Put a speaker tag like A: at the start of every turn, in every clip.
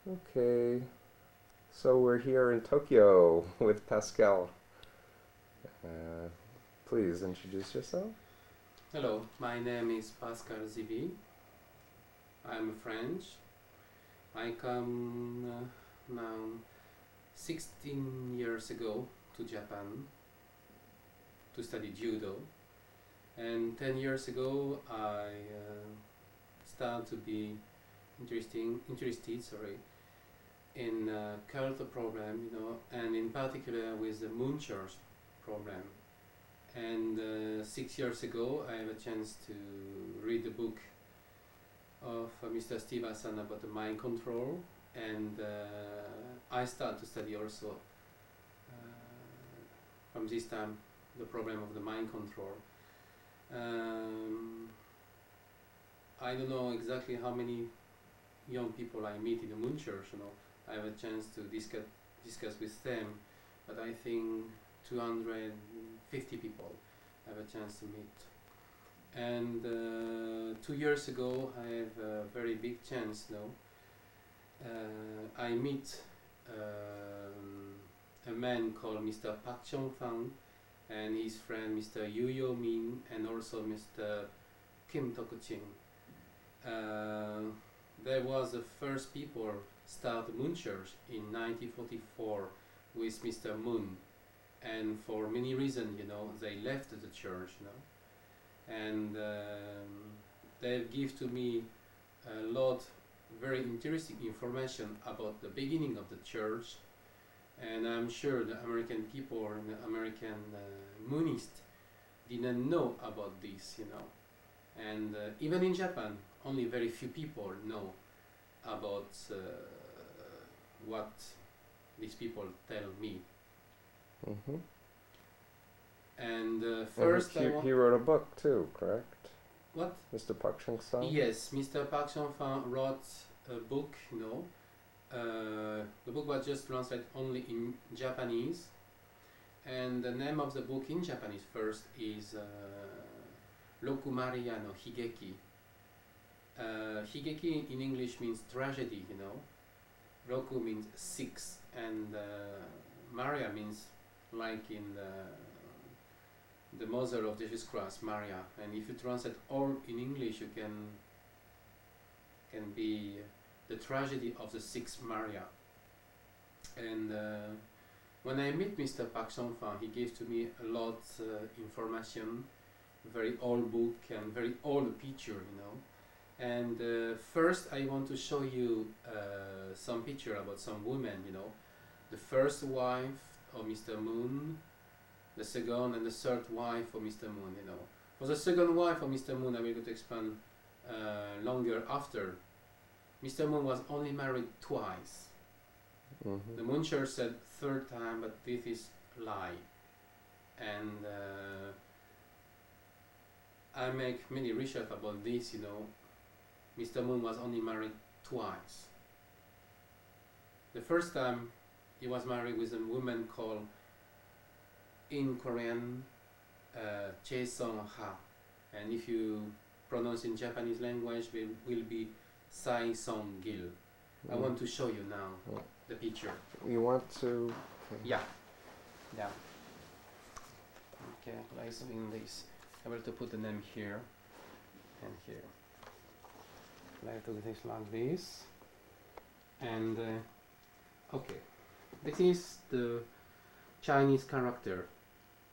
A: Okay, so we're here in Tokyo with Pascal. Uh, Please introduce yourself.
B: Hello, my name is Pascal Zivi. I'm French. I come now 16 years ago to Japan to study judo, and 10 years ago I started to be interested in culture problem, and in particular with the Moon Church problem. And 6 years ago, I have a chance to read the book of Mr. Steven Hassan about the mind control, and I start to study also from this time the problem of the mind control. I don't know exactly how many young people I meet in the Moon Church. I have a chance to discuss with them, but I think 250 people have a chance to meet. And 2 years ago, I have a very big chance now. I meet a man called Mr. Park Chung-fang and his friend Mr. Yu Yo Min and also Mr. Kim Tok-ching. There was the first people start the Moon Church in 1944 with Mr. Moon. And for many reasons, they left the church, and they give to me a lot very interesting information about the beginning of the church, and I'm sure the American people and the American Moonists didn't know about this, and even in Japan, only very few people know about what these people tell me.
A: Mm-hmm.
B: And first,
A: he wrote a book too, correct?
B: What?
A: Mr. Park Chung-sang?
B: Yes, Mr. Park Chung-fang wrote a book, the book was just translated only in Japanese, and the name of the book in Japanese first is Rokumariya no Higeki. Higeki in English means tragedy, Roku means 6, and Maria means like in the mother of Jesus Christ, Maria. And if you translate all in English, you can be the tragedy of the 6th Maria. And when I meet Mr. Park Chung-fang, he gave to me a lot information, very old book and very old picture, And first I want to show you some picture about some women, the first wife of Mr. Moon, the second and the third wife of Mr. Moon, For the second wife of Mr. Moon, I will go to explain longer after. Mr. Moon was only married twice.
A: Mm-hmm.
B: The Moon Church said third time, but this is lie. And I make many research about this, Mr. Moon was only married twice. The first time he was married with a woman called, in Korean, Che Song-ha, and if you pronounce in Japanese language, will be Sai Song-gil. I want to show you now the picture.
A: You want to? Okay.
B: Yeah. Okay, like in this. I will to put the name here and here. I have to do this like this. And okay, this is the Chinese character.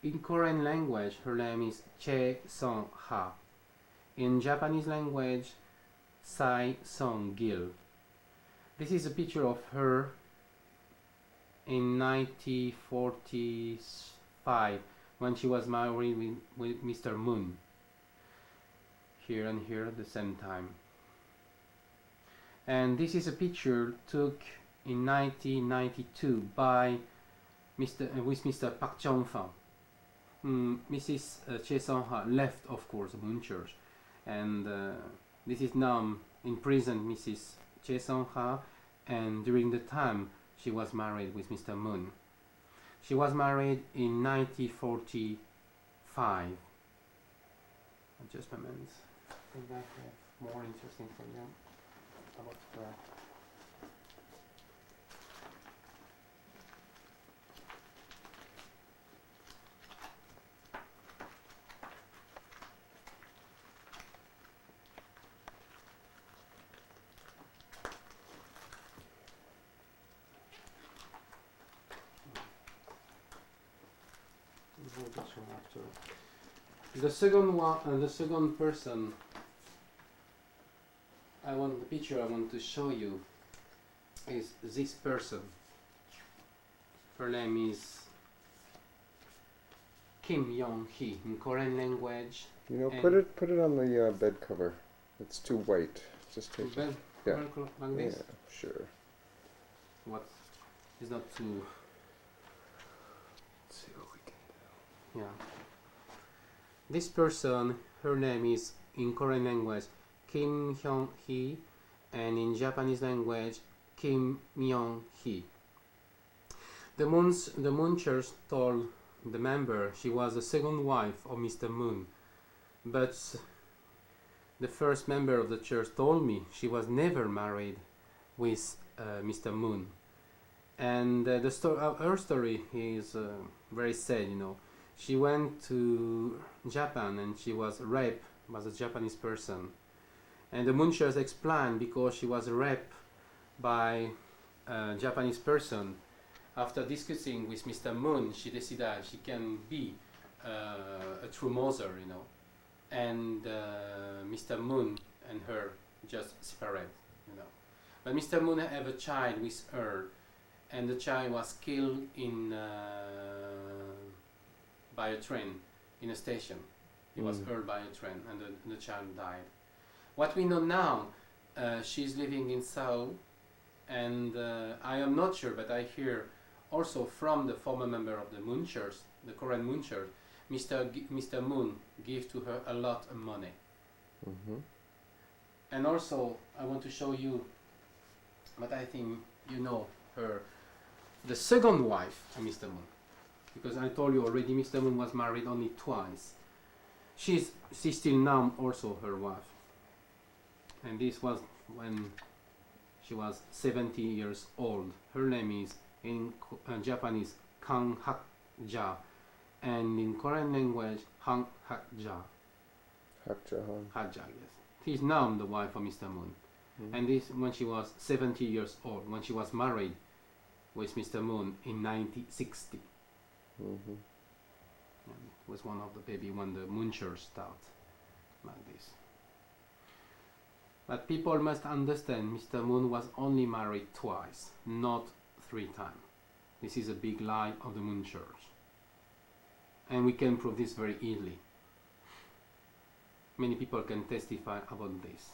B: In Korean language, her name is Che Song-ha. In Japanese language, Sai Song-gil. This is a picture of her in 1945 when she was married with Mr. Moon. Here and here at the same time. And this is a picture took in 1992 by with Mr. Park Chung-fang. Mrs. Che Song-ha left, of course, the Moon Church, and this is now in prison, Mrs. Che Song-ha, and during the time she was married with Mr. Moon. She was married in 1945. Just a minute. I think I have more interesting for you about her. picture after. The second one, the second person. The picture I want to show you is this person. Her name is Kim Yong-hee in Korean language.
A: You know, put it on the bed cover. It's too white. Just take it. Yeah.
B: Like this?
A: Yeah, sure.
B: What is not too.
A: Let's see what we can do.
B: Yeah. This person, her name is in Korean language Kim Hyung-hee, and in Japanese language Kim Myung-hee. The Moon Church told the member she was the second wife of Mr. Moon, but the first member of the church told me she was never married with Mr. Moon. And her story is very sad, you know. She went to Japan and she was raped by a Japanese person. And the Moon Church explained because she was raped by a Japanese person. After discussing with Mr. Moon, she decided she can be a true mother, you know. And Mr. Moon and her just separate, you know. But Mr. Moon had a child with her, and the child was killed by a train in a station. He was hurt by a train, and the child died. What we know now, she's living in Seoul, and I am not sure, but I hear also from the former member of the Moon Church, the Korean Moon Church, Mr. Moon gave to her a lot of money. And also, I want to show you, but I think you know her, the second wife of Mr. Moon, because I told you already Mr. Moon was married only twice. She's still now also her wife. And this was when she was 70 years old. Her name is in Japanese Kang Hak-ja, and in Korean language Hang Hak-ja. Hak-ja, yes. She's now the wife of Mr. Moon. And this when she was 70 years old, when she was married with Mr. Moon in 1960. And it was one of the baby when the Moon Church started like this. But people must understand Mr. Moon was only married twice, not 3 times. This is a big lie of the Moon Church. And we can prove this very easily. Many people can testify about this.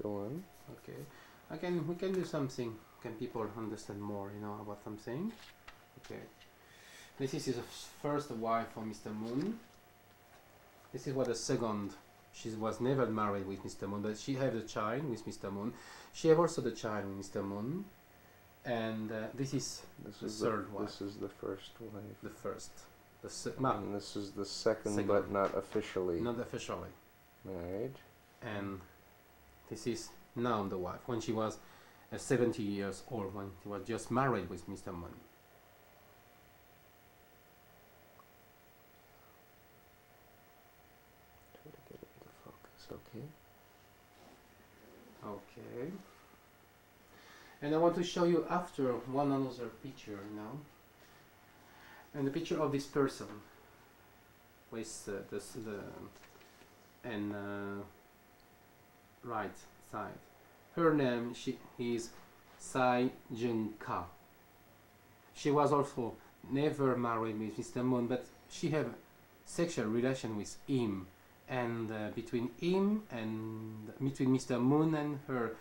A: Go on.
B: Okay. We can do something. Can people understand more, you know, about something? Okay. This is his first wife of Mr. Moon. This is what the second. She was never married with Mr. Moon, but she had a child with Mr. Moon. She had also the child with Mr. Moon. And this is the third wife.
A: This is the first wife.
B: The first.
A: And this is the second, but not officially.
B: Not officially.
A: Right.
B: And this is now the wife, when she was 70 years old, when she was just married with Mr. Moon.
A: Try to get it into focus, okay?
B: Okay. And I want to show you after one another picture now. And the picture of this person with the right side. Her name is Sai Jung-ka. She was also never married with Mr. Moon, but she had sexual relation with him, and between Mr. Moon and her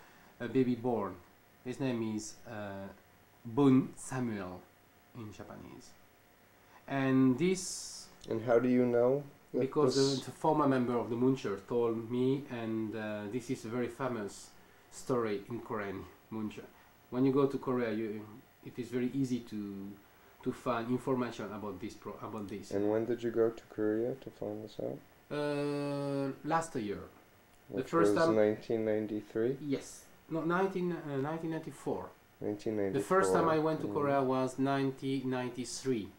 B: baby born. His name is Bun Samuel in Japanese. And this...
A: And how do you know?
B: Because the former member of the Moon Church told me, and this is a very famous story in Korean Moon Church. When you go to Korea, it is very easy to find information about this.
A: And when did you go to Korea to find this out?
B: Last year.
A: Which
B: the first
A: was
B: time.
A: 1993?
B: Yes. No, 1994.
A: 1994.
B: The first time I went to Korea was 1993.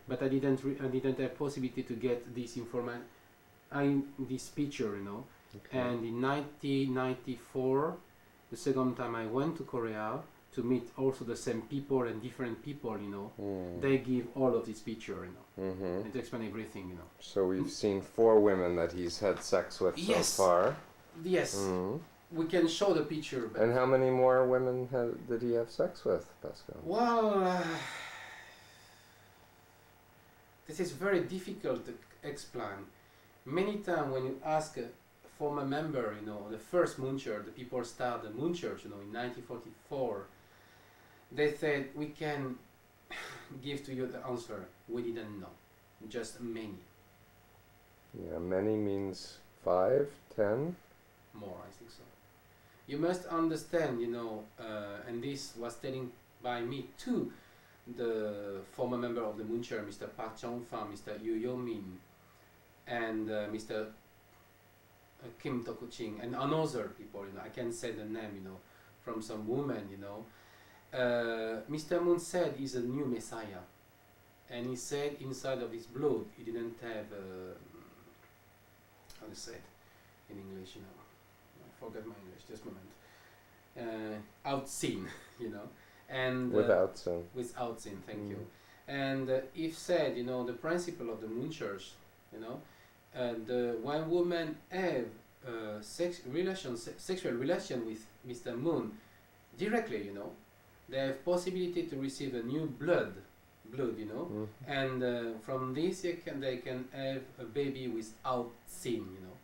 B: But I didn't have possibility to get this information, this picture, you know. Okay. And in 1994, the second time I went to Korea to meet also the same people and different people, you know, they give all of this picture, you know, and to explain everything, you know.
A: So we've seen 4 women that he's had sex with
B: Yes.
A: so far.
B: Yes, we can show the picture. But
A: And how many more women did he have sex with, Pascal?
B: well, this is very difficult to explain. Many times when you ask a former member, you know, the first Moon Church, the people start the Moon Church, you know, in 1944, they said, we can give to you the answer, we didn't know, just many.
A: Yeah, many means 5, 10?
B: More, I think so. You must understand, you know, and this was telling by me too, the former member of the Moon Church, Mr. Park Chung-fan, Mr. Yu Yo-min, and Mr. Kim Toku-ching, and another people, you know, I can say the name, you know, from some women, you know. Mr. Moon said he's a new Messiah, and he said inside of his blood he didn't have, how to say it in English, you know, I forgot my English, just a moment, outseen, you know, and
A: Without sin.
B: without sin, thank you. And if said, you know, the principle of the Moon Church, you know, the one woman have sexual relation with Mr. Moon directly, you know, they have possibility to receive a new blood, you know, and from this they can have a baby without sin, you know.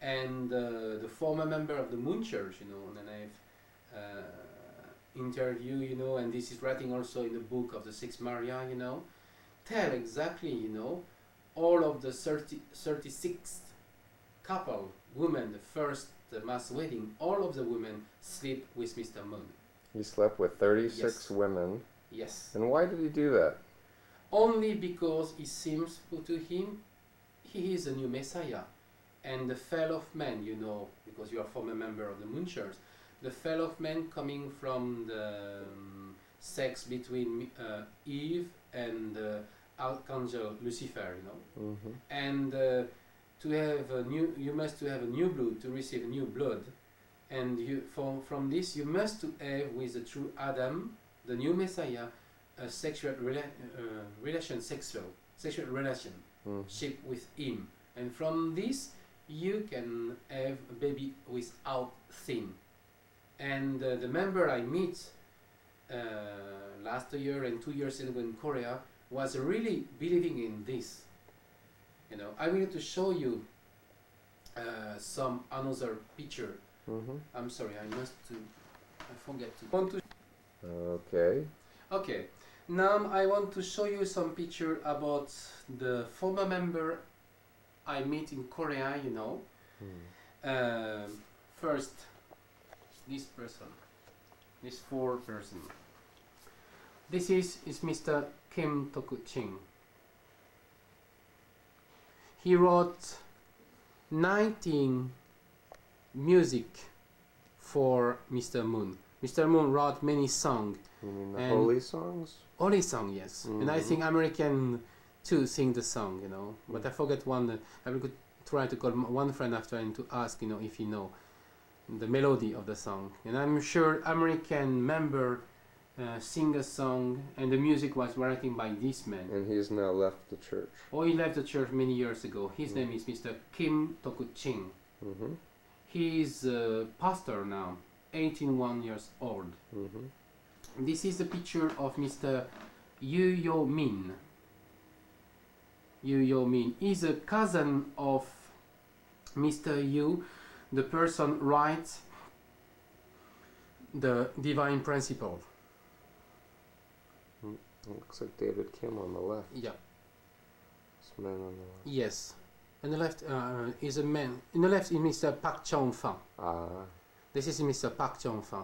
B: And the former member of the Moon Church, you know, and I've interview, you know, and this is writing also in the book of the Six Maria, you know, tell exactly, you know, all of the 36 couple, women, the first mass wedding, all of the women sleep with Mr. Moon.
A: He slept with 36
B: Yes.
A: women.
B: Yes.
A: And why did he do that?
B: Only because it seems to him he is a new Messiah. And the fall of man, you know, because you are former member of the Moon Church, the fall of man coming from the sex between Eve and Archangel Lucifer, you know. And to have a new, you must to have a new blood, to receive a new blood. And you, from this, you must to have with the true Adam, the new Messiah, a sexual relationship with him. And from this, you can have a baby without sin. And the member I meet last year and 2 years ago in Korea was really believing in this. You know, I wanted to show you some another picture. I'm sorry, I forget to.
A: Okay.
B: Okay, now I want to show you some picture about the former member I meet in Korea, you know. First, this person, this 4 person. This is Mr. Kim Toku-ching. He wrote 19 music for Mr. Moon. Mr. Moon wrote many songs.
A: You mean the holy songs?
B: Holy song, yes. And I think American too sing the song, you know. But I forget one. I will try to call one friend after and to ask, you know, if he know the melody of the song. And I'm sure American member sing a song, and the music was written by this man.
A: And he's now left the church.
B: Oh, he left the church many years ago. His name is Mr. Kim Toku-ching. He is a pastor now, 81 years old. This is the picture of Mr. Yu Yo-min. Yu Yo-min is a cousin of Mr. Yu, the person writes the divine principle.
A: It looks like David Kim on the left.
B: Yeah.
A: This man on the left.
B: Yes. On the left is a man. In the left is Mr. Park Chung-fan. This is Mr. Park Chung-fan.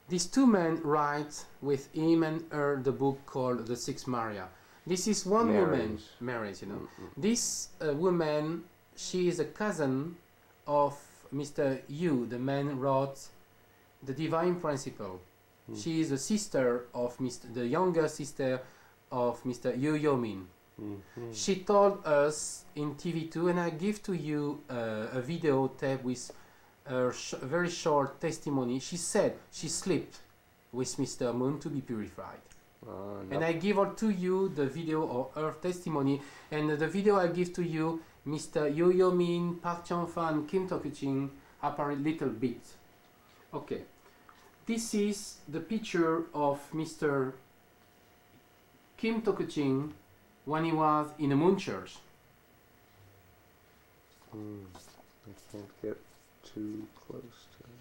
B: These 2 men write with him and her the book called The Six Maria. This is one woman, marriage, you know. This woman, she is a cousin of Mr. Yu, the man wrote the divine principle. She is a sister of the younger sister of Mr. Yu Yo-min. She told us in TV2, and I give to you a video tape with a very short testimony. She said she slept with Mr. Moon to be purified.
A: No.
B: And I give all to you the video or her testimony, and the video I give to you, Mr. Yo Yo Min, Park Chang Fan, Kim Tokuching, apart a little bit. Okay, this is the picture of Mr. Kim Tokuching when he was in the Moon Church.
A: I can't get too close to it.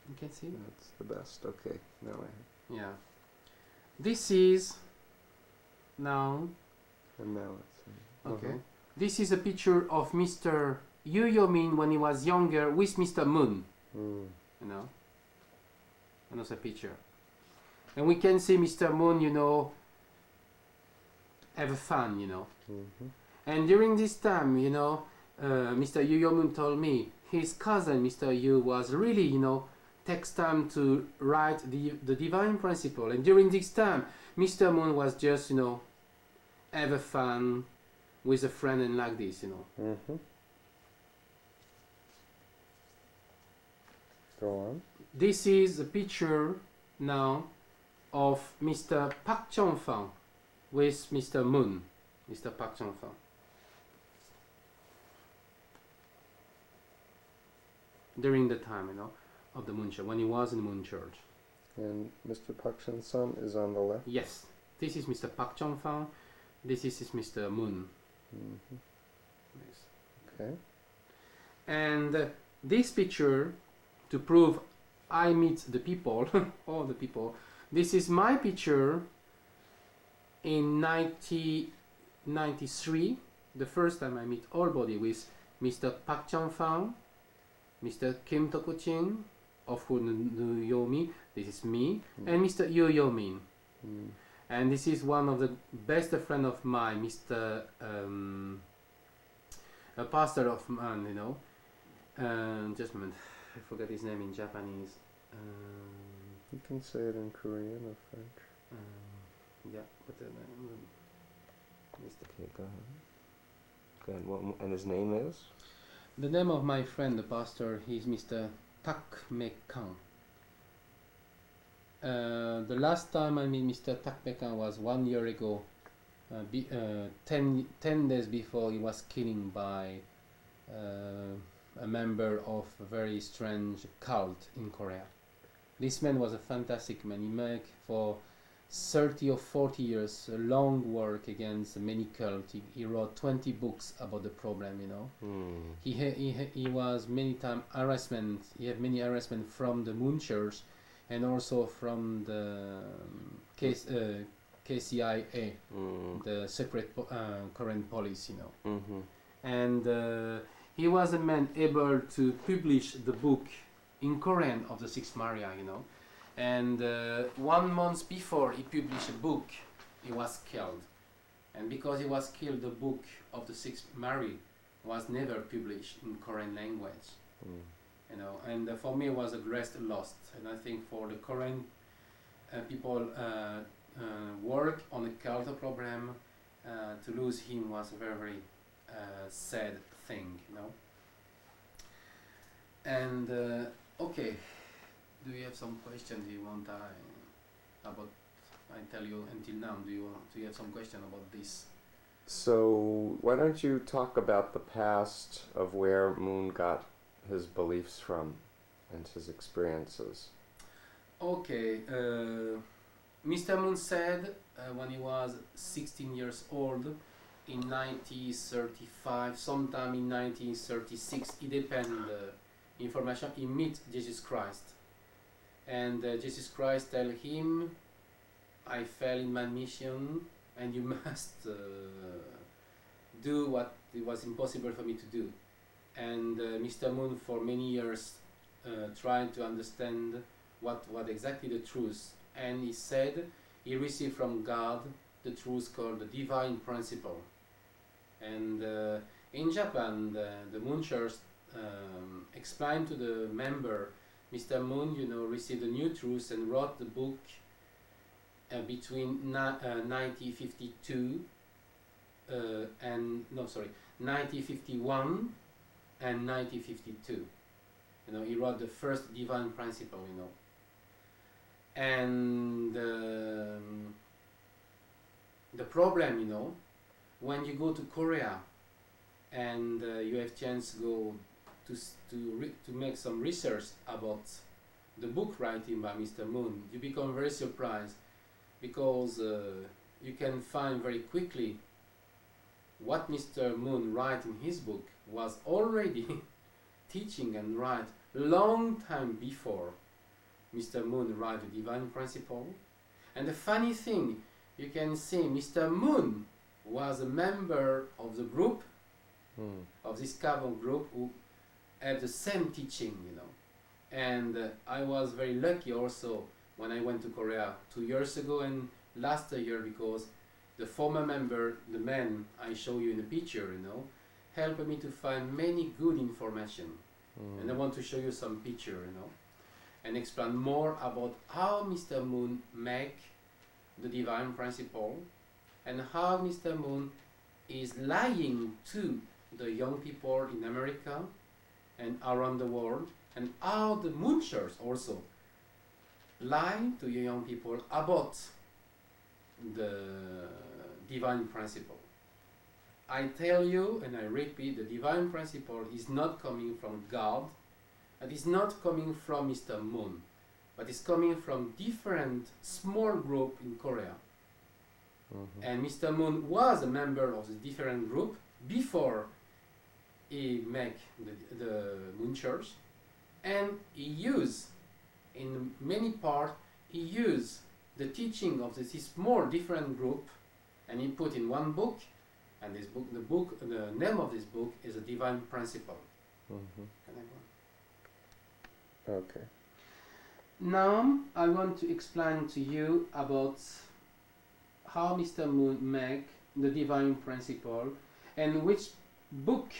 B: You can see?
A: That's the best. Okay, now I
B: Yeah. This is now.
A: and now it's
B: Okay. This is a picture of Mr. Yo Yo Min when he was younger with Mr. Moon. You know, another picture, and we can see Mr. Moon, you know, have fun, you know. And during this time, you know, Mr. Yo Yo Moon told me his cousin, Mr. Yu, was really, you know, takes time to write the divine principle. And during this time, Mr. Moon was just, you know, have fun with a friend and like this, you know.
A: Go on.
B: This is a picture now of Mr. Park Chong-fan with Mr. Moon, Mr. Park Chong-fan. During the time, you know, of the Moon Church, when he was in the Moon Church.
A: And Mr. Park Chan-sun is on the left?
B: Yes, this is Mr. Park Chong-fan, this is Mr. Moon. Yes.
A: Okay.
B: And this picture, to prove I meet the people, all the people, this is my picture in 1993, the first time I meet all body with Mr. Park Chang-fan, Mr. Kim Tokuching, of whom Yo Mi, this is me, and Mr. Yo Yo Min. And this is one of the best friend of mine, Mr. A pastor of mine, you know. Just a moment, I forgot his name in Japanese.
A: You can say it in Korean or French.
B: Yeah, but
A: Okay, go ahead. Go ahead. And his name is?
B: the name of my friend, the pastor, is Mr. Tak Mekan. The last time I met Mr. Tak Mekan was 1 year ago, 10 days before he was killed by a member of a very strange cult in Korea. This man was a fantastic man. He made for 30 or 40 years a long work against many cults. He wrote 20 books about the problem, you know. He was many time harassment. He had many harassment from the Moon Church and also from the KCIA, the secret Korean police, you know. And he was a man able to publish the book in Korean of the Sixth Maria, you know. And 1 month before he published a book, he was killed. And because he was killed, the book of the Sixth Mary was never published in Korean language. You know, and for me it was a great loss. And I think for the Korean people work on a cult problem, to lose him was a very, very sad thing, you know. And okay. Do you have some question? Do you want about? I tell you until now. Do you have some question about this?
A: So why don't you talk about the past of where Moon got his beliefs from and his experiences?
B: Okay. Mr. Moon said when he was 16 years old in 1935, sometime in 1936, it depends information. He meet Jesus Christ. And Jesus Christ tell him, I fell in my mission and you must do what it was impossible for me to do. And Mr. Moon for many years tried to understand what exactly the truth. And he said he received from God the truth called the divine principle. And in Japan, the Moon Church explained to the member, Mr. Moon, you know, received a new truth and wrote the book between 1951 and 1952. You know, he wrote the first divine principle, you know. And the problem, when you go to Korea and you have chance to go to make some research about the book writing by Mr. Moon, you become very surprised because you can find very quickly what Mr. Moon write in his book was already teaching and write long time before Mr. Moon write the Divine Principle. And the funny thing, you can see Mr. Moon was a member of the group, of this carbon group, who had the same teaching, And I was very lucky also when I went to Korea 2 years ago and last year, because the former member, the man I show you in the picture, helped me to find many good information. And I want to show you some picture, and explain more about how Mr. Moon make the Divine Principle and how Mr. Moon is lying to the young people in America and around the world, and how the Moonchers also lie to young people about the Divine Principle. I tell you, and I repeat, the Divine Principle is not coming from God, it is not coming from Mr. Moon, but it's coming from different small group in Korea. And Mr. Moon was a member of the different group before he make the Moon Church, and he used in many parts, he used the teaching of this small different group, and he put in one book, and this book, the name of this book is a Divine Principle. Can I go on?
A: Okay.
B: Now I want to explain to you about how Mr. Moon make the Divine Principle and which book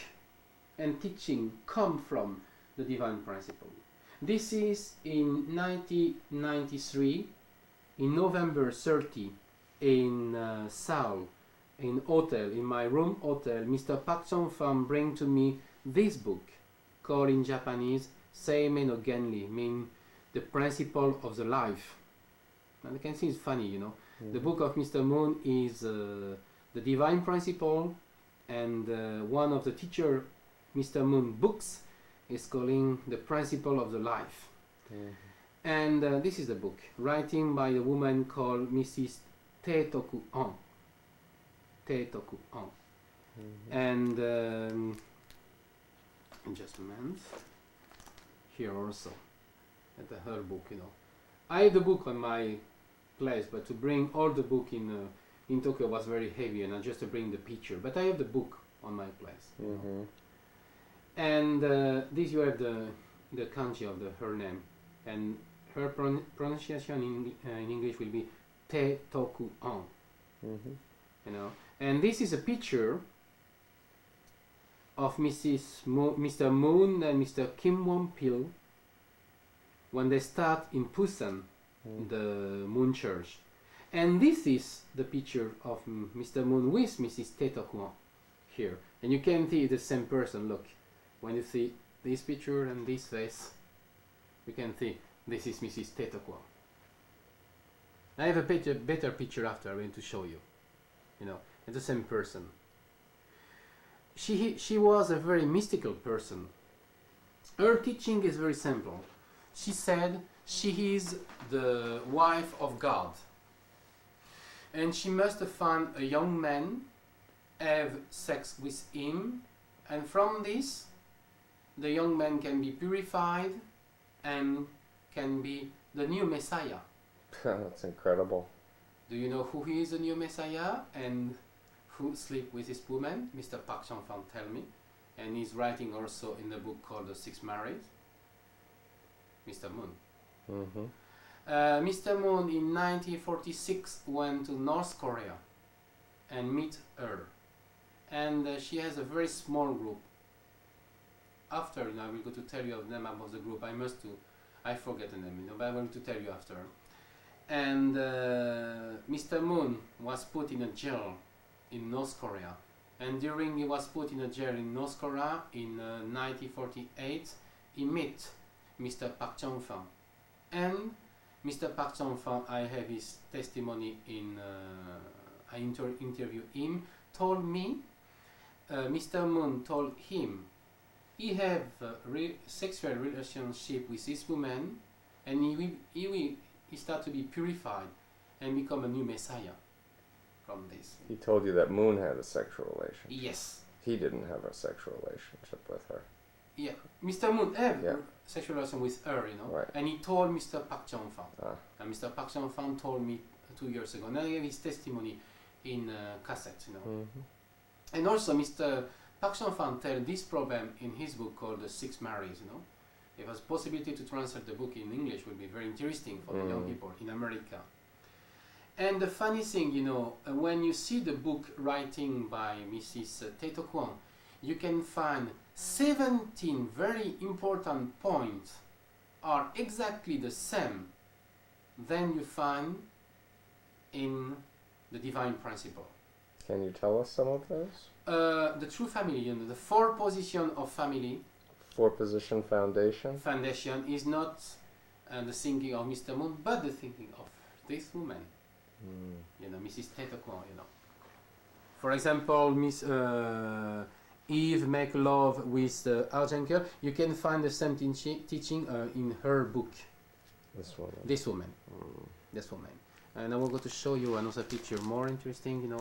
B: and teaching come from the Divine Principle. This is in 1993, in November 30, in Seoul, in hotel, in my room hotel, Mr. Park Chung-Fan bring to me this book, called in Japanese Seimei no Genri, mean the principle of the life. And you can see it's funny, The book of Mr. Moon is the Divine Principle, and one of the teacher Mr. Moon books is calling the Principle of the Life. And this is the book, writing by a woman called Mrs. Tae Toku-on. And just a minute. Here also, at her book, I have the book on my place, but to bring all the book in Tokyo was very heavy, and I just to bring the picture. But I have the book on my place. And this you have the kanji of her name, and her pronunciation in English will be Te Toku On. And this is a picture of Mr. Moon and Mr. Kim Won-pil when they start in Busan, the Moon Church. And this is the picture of Mr. Moon with Mrs. Tae Toku-on here. And you can see the same person, look. When you see this picture and this face, you can see this is Mrs. Tae Toku-on. I have a better picture after I'm going to show you. It's the same person. She was a very mystical person. Her teaching is very simple. She said she is the wife of God, and she must find a young man, have sex with him, and from this the young man can be purified and can be the new Messiah.
A: That's incredible.
B: Do you know who he is, the new Messiah, and who sleep with his woman? Mr. Park Chung-Fan tell me, and he's writing also in the book called The Six Married. Mr. Moon. Mr. Moon in 1946 went to North Korea and meet her, and she has a very small group. After, I will go to tell you the name of the group. I forget the name, but I will to tell you after. And Mr. Moon was put in a jail in North Korea, and during he was put in a jail in North Korea in 1948, he met Mr. Park Chung-Fan, and Mr. Park Chung-fan, I have his testimony in. I interviewed him. Told me, Mr. Moon told him, he have sexual relationship with this woman, and he start to be purified and become a new messiah from this.
A: He told you that Moon had a sexual relationship.
B: Yes.
A: He didn't have a sexual relationship with her.
B: Yeah, Mr. Moon had sexual relation with her,
A: Right.
B: and he told Mr. Park Chung-fan.
A: Ah.
B: And Mr. Park Chung-fan told me 2 years ago. And I gave his testimony in cassette,
A: Mm-hmm.
B: And also, Mr. Park Chung-fan tell this problem in his book called The Six Marries, If there's possibility to translate the book in English would be very interesting for the young people in America. And the funny thing, when you see the book writing by Mrs. Tato Kwon, you can find 17 very important points are exactly the same than you find in the Divine Principle.
A: Can you tell us some of those?
B: The true family, the 4 position of family.
A: 4-position foundation.
B: Foundation is not the thinking of Mr. Moon, but the thinking of this woman. Mrs. Tato Kwon, For example, Miss Eve make love with Archankel. You can find the same teaching in her book.
A: This woman.
B: This woman. This woman. And I will go to show you another picture more interesting,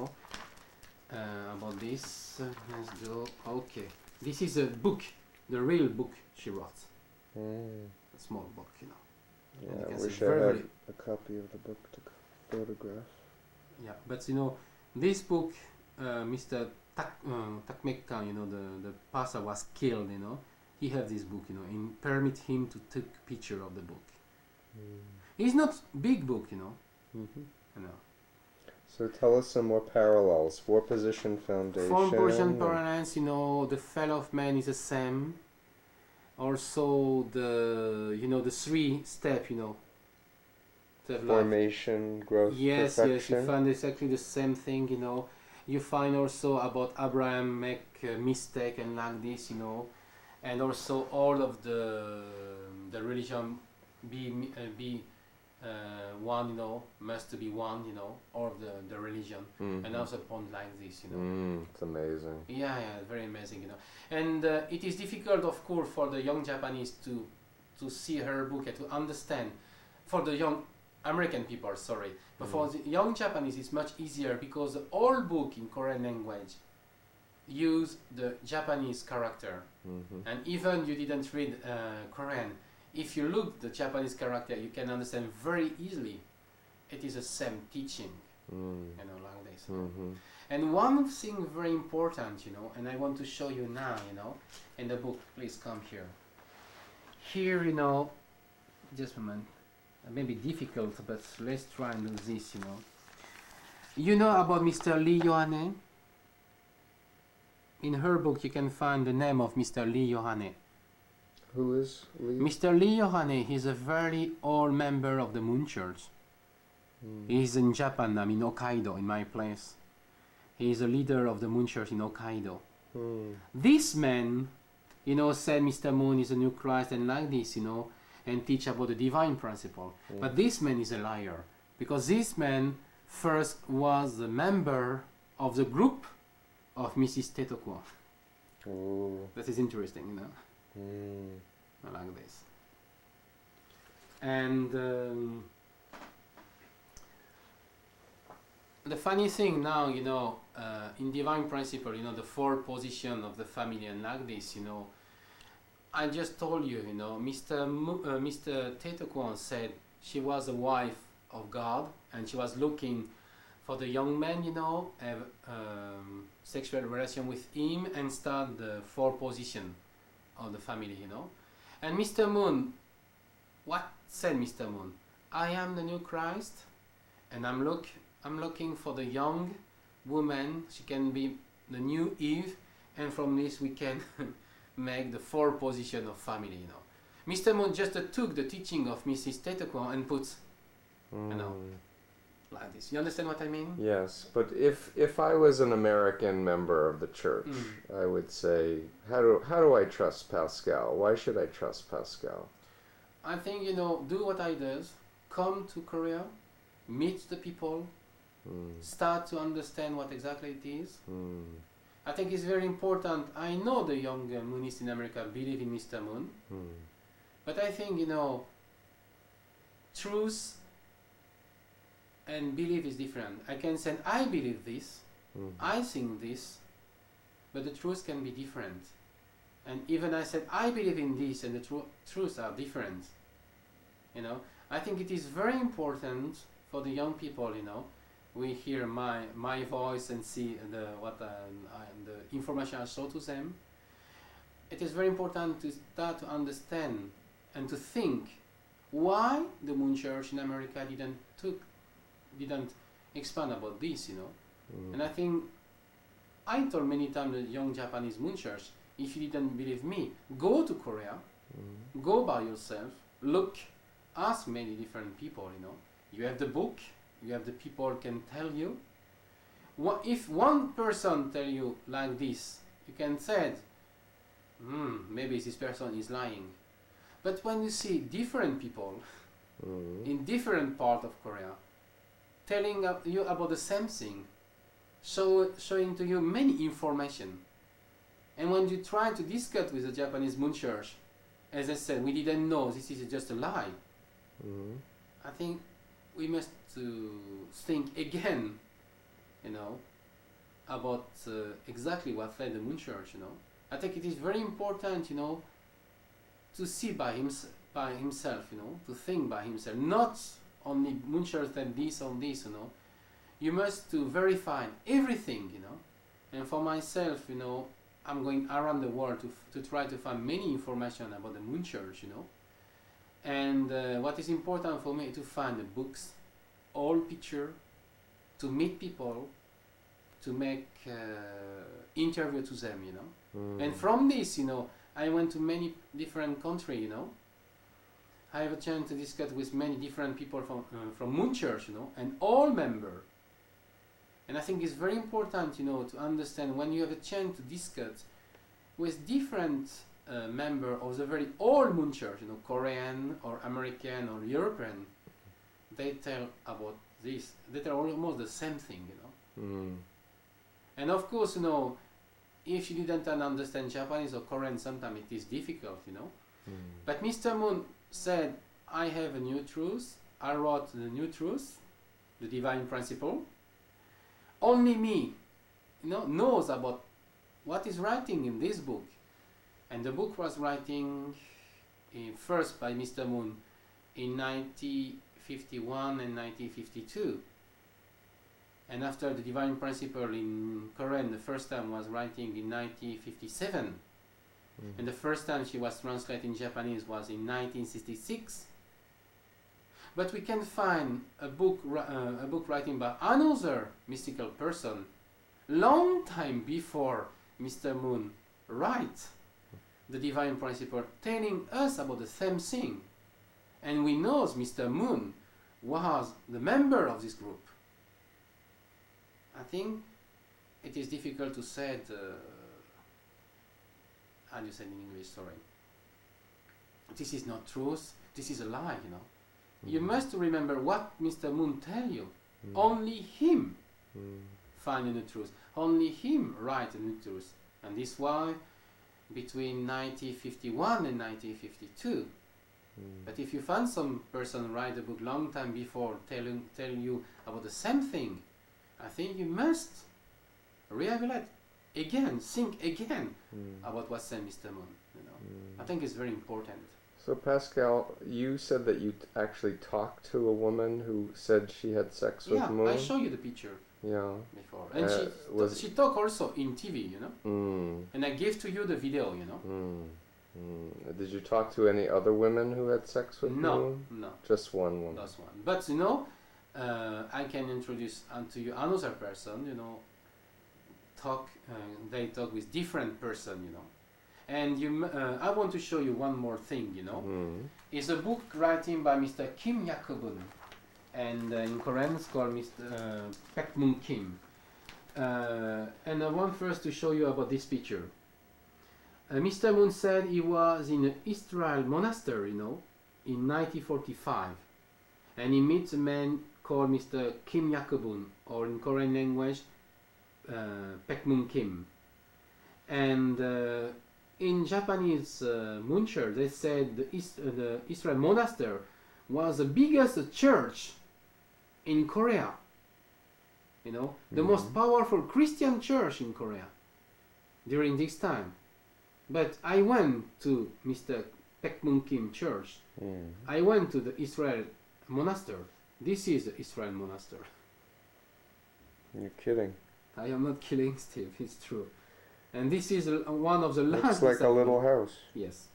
B: about this. Let's go. Okay. This is a book, the real book she wrote. A small book,
A: Yeah, I wish I had a copy of the book to photograph.
B: Yeah, but this book, Mr. Takmekka, the pastor was killed, he had this book, and permit him to take picture of the book. It's not big book,
A: So tell us some more parallels. 4-position foundation.
B: 4-position parallels, the fall of man is the same. Also the 3 step,
A: Formation, growth, perfection.
B: Yes, you find exactly the same thing, You find also about Abraham make a mistake and like this, and also all of the religion be one, must be one, all of the religion, and also upon like this,
A: It's amazing.
B: Yeah, very amazing, And it is difficult, of course, for the young Japanese to see her book and to understand. For the young American people, sorry, but for the young Japanese, it's much easier because the whole book in Korean language use the Japanese character, and even you didn't read Korean. If you look the Japanese character, you can understand very easily. It is the same teaching, like this. And one thing very important, and I want to show you now, in the book. Please come here. Here, just a moment. It may be difficult, but let's try and do this, You know about Mr. Lee Yohane? In her book, you can find the name of Mr. Lee Yohane.
A: Who is Lee?
B: Mr. Lee Yohane, he's a very old member of the Moon Church. He's in Japan, in Hokkaido, in my place. He's a leader of the Moon Church in Hokkaido. This man, said Mr. Moon is a new Christ and like this, and teach about the divine principle. But this man is a liar, because this man first was a member of the group of Mrs. Tato Kwon. That is interesting, like this. And the funny thing now, in divine principle, the 4 position of the family and like this, I just told you, Mr. Tato Kwon said she was a wife of God and she was looking for the young man, have sexual relation with him and start the 4 position of the family, And Mr. Moon, what said Mr. Moon? I am the new Christ, and I'm looking for the young woman. She can be the new Eve, and from this we can make the 4 position of family, Mr. Moon just took the teaching of Mrs. Tato Kwon and put, like this. You understand what I mean?
A: Yes, but if I was an American member of the church, I would say, how do I trust Pascal? Why should I trust Pascal?
B: I think, do what I does. come to Korea, meet the people, start to understand what exactly it is. I think it's very important. I know the young Moonists in America believe in Mr. Moon, but I think, truth and belief is different. I can say I believe this, I think this, but the truth can be different. And even I said I believe in this, and the truths are different. I think it is very important for the young people. We hear my voice and see the information I show to them. It is very important to start to understand and to think why the Moon Church in America didn't expand about this. And I think I told many times the young Japanese Moon Church, if you didn't believe me, go to Korea, go by yourself, look, ask many different people. You have the book, you have the people can tell you. If one person tell you like this, you can say, maybe this person is lying. But when you see different people in different part of Korea telling you about the same thing, showing to you many information, and when you try to discuss with the Japanese Moon Church, as I said, we didn't know, this is just a lie. I think we must think again, about exactly what led the Moon Church. I think it is very important, to see by himself, to think by himself, not only Moon Church and this on this. You must to verify everything. And for myself, I'm going around the world to try to find many information about the Moon Church. And what is important for me is to find the books, all picture, to meet people, to make interview to them, And from this, I went to many different countries, I have a chance to discuss with many different people from Moon Church, and all members. And I think it's very important, to understand when you have a chance to discuss with different members of the very old Moon Church, Korean or American or European, they tell about this. They tell almost the same thing, And of course, if you didn't understand Japanese or Korean, sometimes it is difficult, But Mr. Moon said, I have a new truth. I wrote the new truth, the divine principle. Only me, knows about what is writing in this book. And the book was writing first by Mr. Moon in 1951 and 1952. And after the divine principle in Korean, the first time was writing in 1957. And the first time she was translated in Japanese was in 1966. But we can find a book written by another mystical person long time before Mr. Moon write the divine principle, telling us about the same thing. And we know Mr. Moon was the member of this group. I think it is difficult to say how do you say in English, sorry. This is not truth, this is a lie, You must remember what Mr. Moon tell you. Only him find the truth. Only him write the truth. And this is why between 1951 and 1952. But if you find some person write a book long time before telling you about the same thing, I think you must reevaluate again, think again about what said Mr. Moon. I think it's very important.
A: So Pascal, you said that you actually talked to a woman who said she had sex with Moon?
B: Yeah, I show you the picture.
A: Yeah.
B: Before. And she talked also in TV, And I gave to you the video,
A: Did you talk to any other women who had sex with Moon?
B: No.
A: Just one woman.
B: Just one. But, I can introduce to you another person, they talk with different person, And I want to show you one more thing, It's a book written by Mr. Kim Yakobun, and in Korean it's called Mr. Baekmun Kim. And I want first to show you about this picture. Mr. Moon said he was in an Israel monastery, in 1945. and he meets a man called Mr. Kim Yakubun, or in Korean language, Baekmun Kim. And in Japanese Muncher, they said the Israel monastery was the biggest church in Korea. You know, the most powerful Christian church in Korea during this time. But I went to Mr. Baekmun Kim church. I went to the Israel monastery. This is the Israel monastery.
A: You're kidding.
B: I am not kidding, Steve. It's true. And this is one of the last.
A: Looks like a little house.
B: Yes.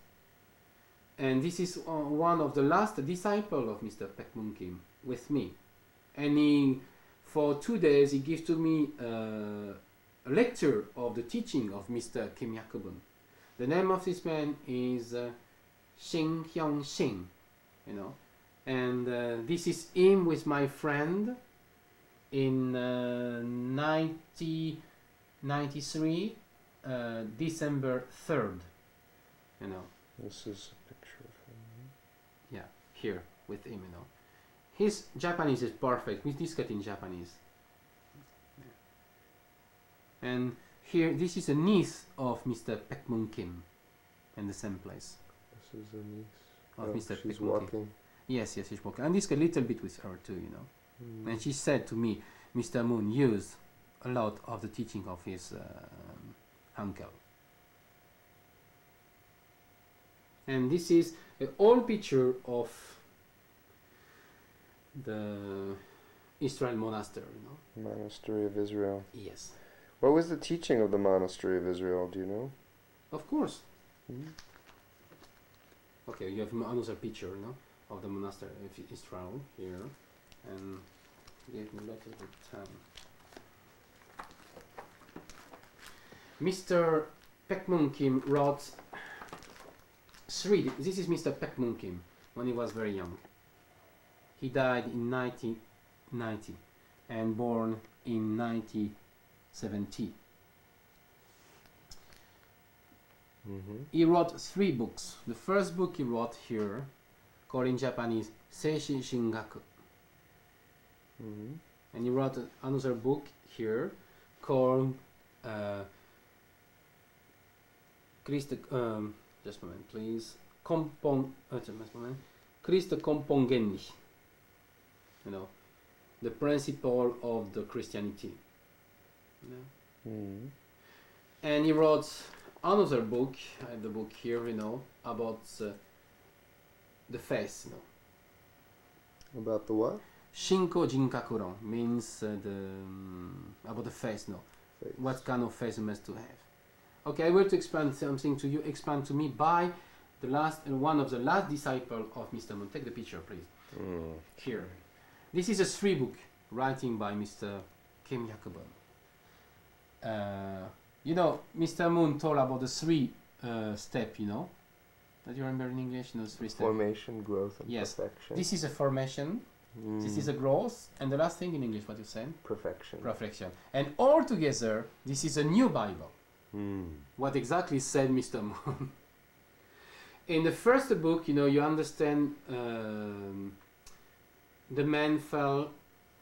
B: And this is one of the last disciples of Mr. Baekmun Kim with me. And he, for 2 days, he gives to me a lecture of the teaching of Mr. Kim Yakubun. The name of this man is Shin Hyung Shin, you know. And this is him with my friend in 1993, December 3rd, you know.
A: This is a picture of him.
B: Yeah, here with him, you know. His Japanese is perfect. We discuss in Japanese. Yeah. And here, this is a niece of Mr. Baekmun Kim, in the same place.
A: This is a niece.
B: Of Mr.
A: She's
B: Baekmun
A: walking.
B: Kim. Yes, she's walking. And discuss a little bit with her too, you know. And she said to me, Mr. Moon used a lot of the teaching of his uncle. And this is an old picture of the Israel monastery, you know.
A: Monastery of Israel.
B: Yes.
A: What was the teaching of the Monastery of Israel? Do you know?
B: Of course. Okay, you have another picture, you know, of the monastery of Israel here, and give me a lot of time. Mr. Baekmun Kim wrote this is Mr. Baekmun Kim when he was very young. He died in 1990 and born in 1970. He wrote 3 books. The first book he wrote here, called in Japanese Seishi Shingaku. And he wrote another book here called just a moment, please. Christ Kompon Genni. You know, the principle of the Christianity. You know? And he wrote another book, I have the book here, you know, about the face, you know.
A: About the what?
B: Shinko Jinkakuron means about the face, no.
A: Face.
B: What kind of face you must to have. Okay, I will to explain something to you. Explain to me by the last one of the last disciple of Mr. Moon. Take the picture, please. Here. This is a 3 book writing by Mr. Kim Yakubun. You know, Mr. Moon told about the 3 step, you know. Do you remember in English? No, 3 steps.
A: Formation, growth, and perfection.
B: This is a formation. This is a growth. And the last thing in English, what you said?
A: Perfection.
B: Perfection. And all together, this is a new Bible. What exactly said Mr. Moon? In the first book, you know, you understand the man fell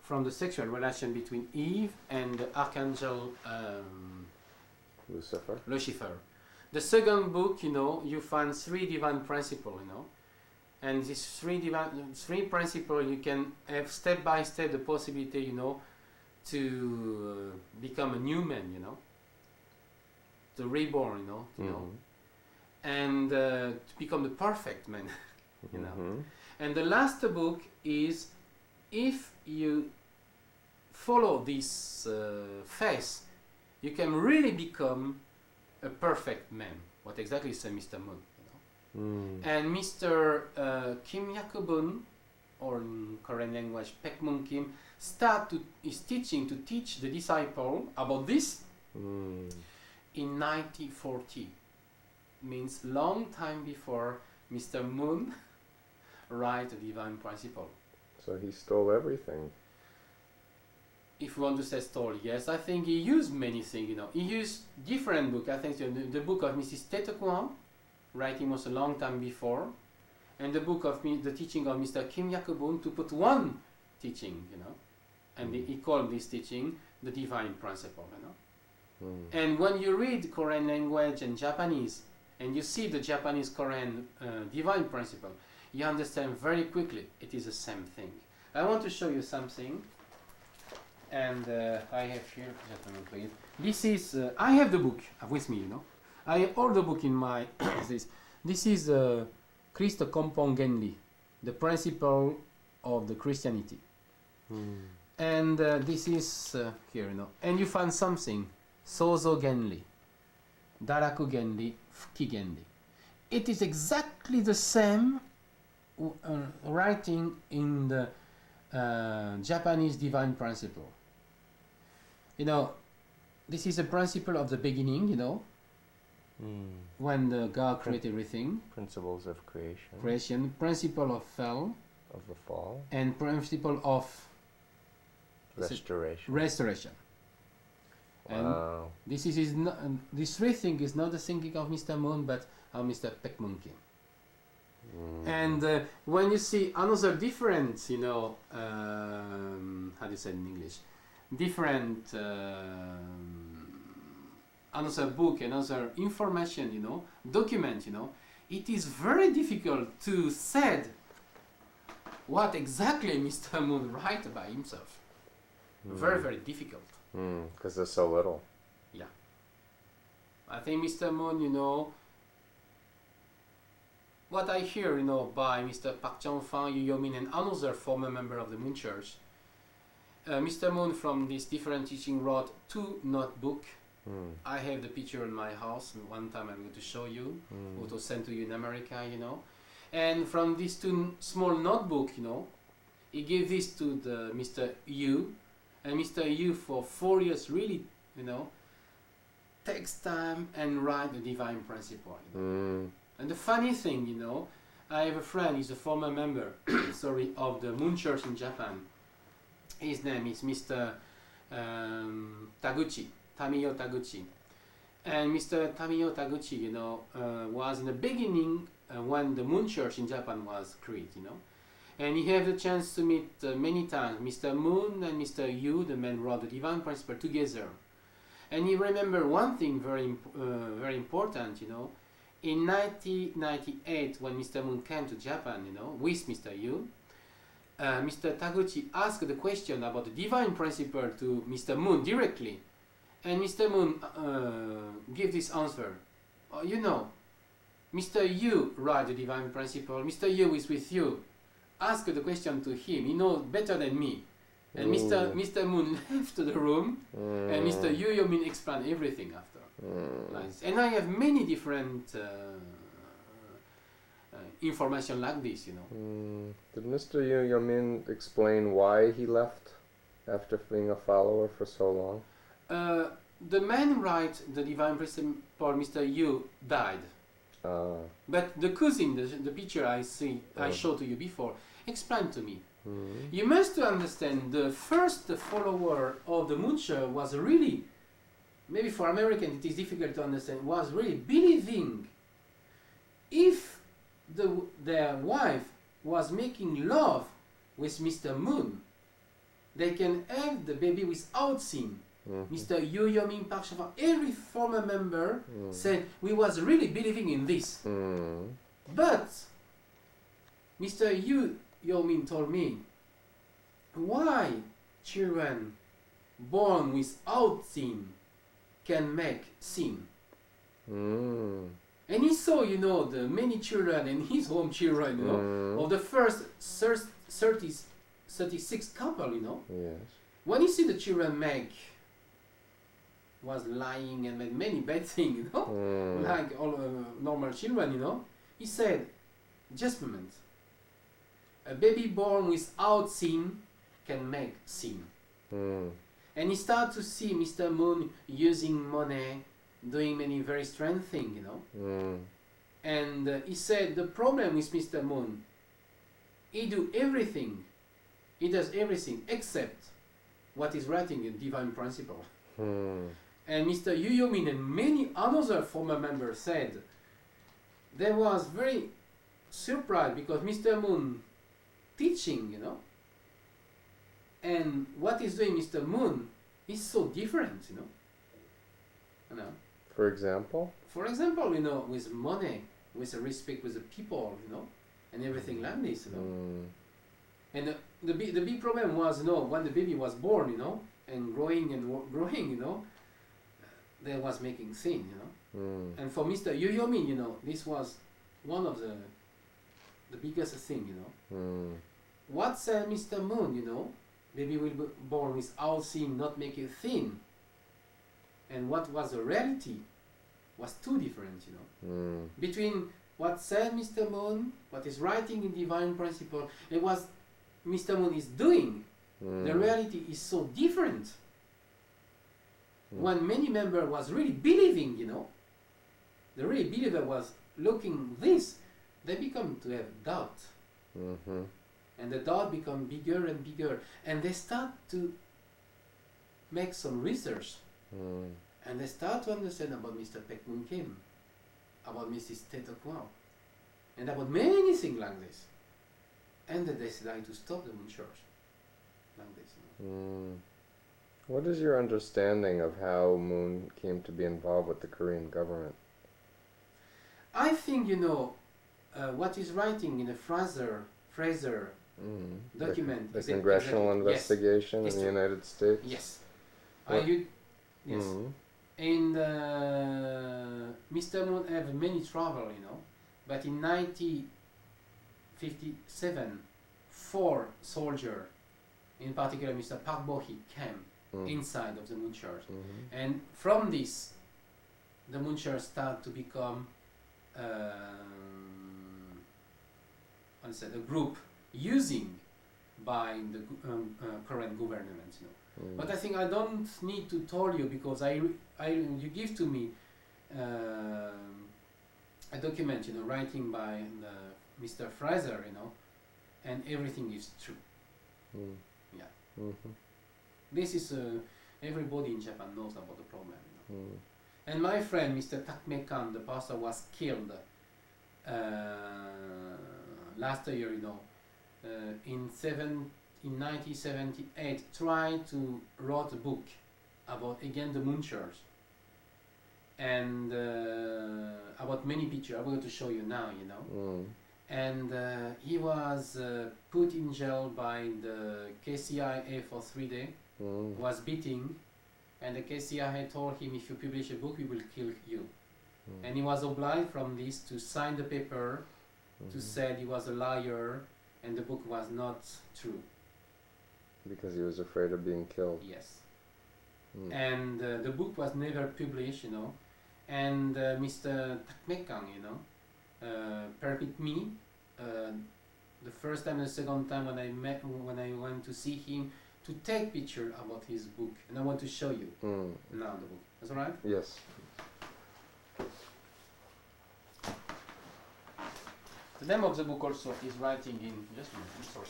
B: from the sexual relation between Eve and the archangel Lucifer. The second book, you know, you find 3 divine principles, you know, and these 3 principles you can have step by step the possibility, you know, to become a new man, you know, to reborn, you know, and to become the perfect man, you know. And the last book is, if you follow this phase, you can really become a perfect man. What exactly said Mr. Moon, you know. And Mr. Kim Yakubun, or in Korean language Baekmun Kim, is teaching to teach the disciple about this in 1940. Means long time before Mr. Moon write the divine principle.
A: So he stole everything.
B: If you want to say stole, yes, I think he used many things, you know. He used different books. I think the book of Mrs. Tetekuan, writing was a long time before. and the book of the teaching of Mr. Kim Yakubun to put one teaching, you know, and he called this teaching the divine principle, you know. And when you read Korean language and Japanese, and you see the Japanese Korean divine principle, you understand very quickly it is the same thing. I want to show you something, and I have here, just a minute, please. This is, I have the book with me, you know. I have all the book in my, this is Christ Kompong Genri, the principle of the Christianity. And this is here, you know, and you find something, Sozo Genri, Daraku Genri, Fuki Genri. It is exactly the same writing in the Japanese divine principle. You know, this is a principle of the beginning, you know, when the God created everything.
A: Principles of creation.
B: Creation, principle of fall.
A: Of the fall.
B: And principle of
A: restoration.
B: Restoration.
A: Wow.
B: And this is not, this three thing is not the thinking of Mr. Moon, but of Mr. Baek Moon Kim. And when you see another different, you know, how do you say it in English? Different, another book, another information, you know, document, you know, it is very difficult to say what exactly Mr. Moon write by himself. Very, very difficult.
A: Because there's so little.
B: Yeah. I think Mr. Moon, you know, what I hear, you know, by Mr. Park Chung-fan, Yu Yo-min, and another former member of the Moon Church, Mr. Moon from this different teaching wrote 2 notebooks. I have the picture in my house. One time I'm going to show you. It was sent to you in America, you know. And from these 2 small notebooks, you know, he gave this to the Mr. Yu, and Mr. Yu for 4 years really, you know, takes time and write the divine principle. You know? And the funny thing, you know, I have a friend, he's a former member, sorry, of the Moon Church in Japan. His name is Mr. Taguchi, Tamiyo Taguchi. And Mr. Tamiyo Taguchi, you know, was in the beginning when the Moon Church in Japan was created, you know. And he had the chance to meet many times Mr. Moon and Mr. Yu, the man who wrote the divine principle, together. And he remembered one thing very important, you know. In 1998, when Mr. Moon came to Japan, you know, with Mr. Yu, Mr. Taguchi asked the question about the divine principle to Mr. Moon directly. And Mr. Moon gave this answer. You know, Mr. Yu wrote the divine principle, Mr. Yu is with you. Ask the question to him, he knows better than me. And Mr. Moon left the room, and Mr. Yu Yo-min explained everything after. Nice. And I have many different information like this, you know.
A: Did Mr. Yu Yo-min explain why he left after being a follower for so long?
B: The man who wrote the divine principle, Mr. Yu, died. But the cousin, the picture I showed to you before, explained to me. You must understand, the first follower of the Moon Church was really, maybe for Americans it is difficult to understand, was really believing if their wife was making love with Mr. Moon, they can have the baby without sin. Mr. Yu Yo-min, Park Chung-fan, every former member said we was really believing in this. But Mr. Yu Yo-min told me, why children born without sin can make sin? And he saw, you know, the many children and his own children, you know, of the first 36 couple, you know.
A: Yes.
B: When he see the children was lying and made many bad things, you know, like all normal children, you know, he said, just a moment, a baby born without sin can make sin. And he started to see Mr. Moon using money, doing many very strange things, you know. And he said the problem with Mr. Moon, he does everything except what is writing in divine principle. And Mr. Yu Yo-min and many other former members said there was very surprised because Mr. Moon teaching, you know, and what is doing Mr. Moon is so different, you know. You know.
A: For example?
B: For example, you know, with money, with respect with the people, you know, and everything like this, you know. And the big problem was, you know, when the baby was born, you know, and growing, you know, they was making thin, you know. And for Mr. Yoyomi, you know, this was one of the biggest thing, you know. What's Mr. Moon, you know, baby will be born without thin, not making thin. And what was the reality was too different, you know. Between what said Mr. Moon, what is writing in Divine Principle, and what Mr. Moon is doing, the reality is so different. When many member was really believing, you know, the really believer was looking this, they become to have doubt. And the doubt become bigger and bigger. And they start to make some research. And they start to understand about Mr. Paek Moon Kim, about Mrs. Teta Kwao, and about many things like this. And they decided to stop the Moon Church like this. You know.
A: What is your understanding of how Moon came to be involved with the Korean government?
B: I think, you know, what is writing in the Fraser document.
A: The congressional investigation
B: yes.
A: in the United States?
B: Yes.
A: Yes.
B: And Mr. Moon have many travel, you know, but in 1957, 4 soldiers, in particular Mr. Park Bo-hee, came inside of the Moon Church. And from this, the Moon Church started to become a group using by the current government, you know. But I think I don't need to tell you because you give to me a document, you know, writing by Mr. Fraser, you know, and everything is true. Yeah. This is everybody in Japan knows about the problem. You know? And my friend, Mr. Tak Mekan, the pastor, was killed last year, you know, in 1978, tried to write a book about again the Moon Church and about many pictures. I'm going to show you now, you know. And he was put in jail by the KCIA for 3 days. Was beating, and the KCIA told him, if you publish a book, we will kill you. And he was obliged from this to sign the paper to say he was a liar and the book was not true.
A: Because he was afraid of being killed.
B: Yes. And the book was never published, you know. And Mr. Takmekang, you know, permit me the first time and the second time when I went to see him to take picture about his book, and I want to show you now the book. That's all right?
A: Yes.
B: The name of the book also is writing in just a minute. I'm sorry.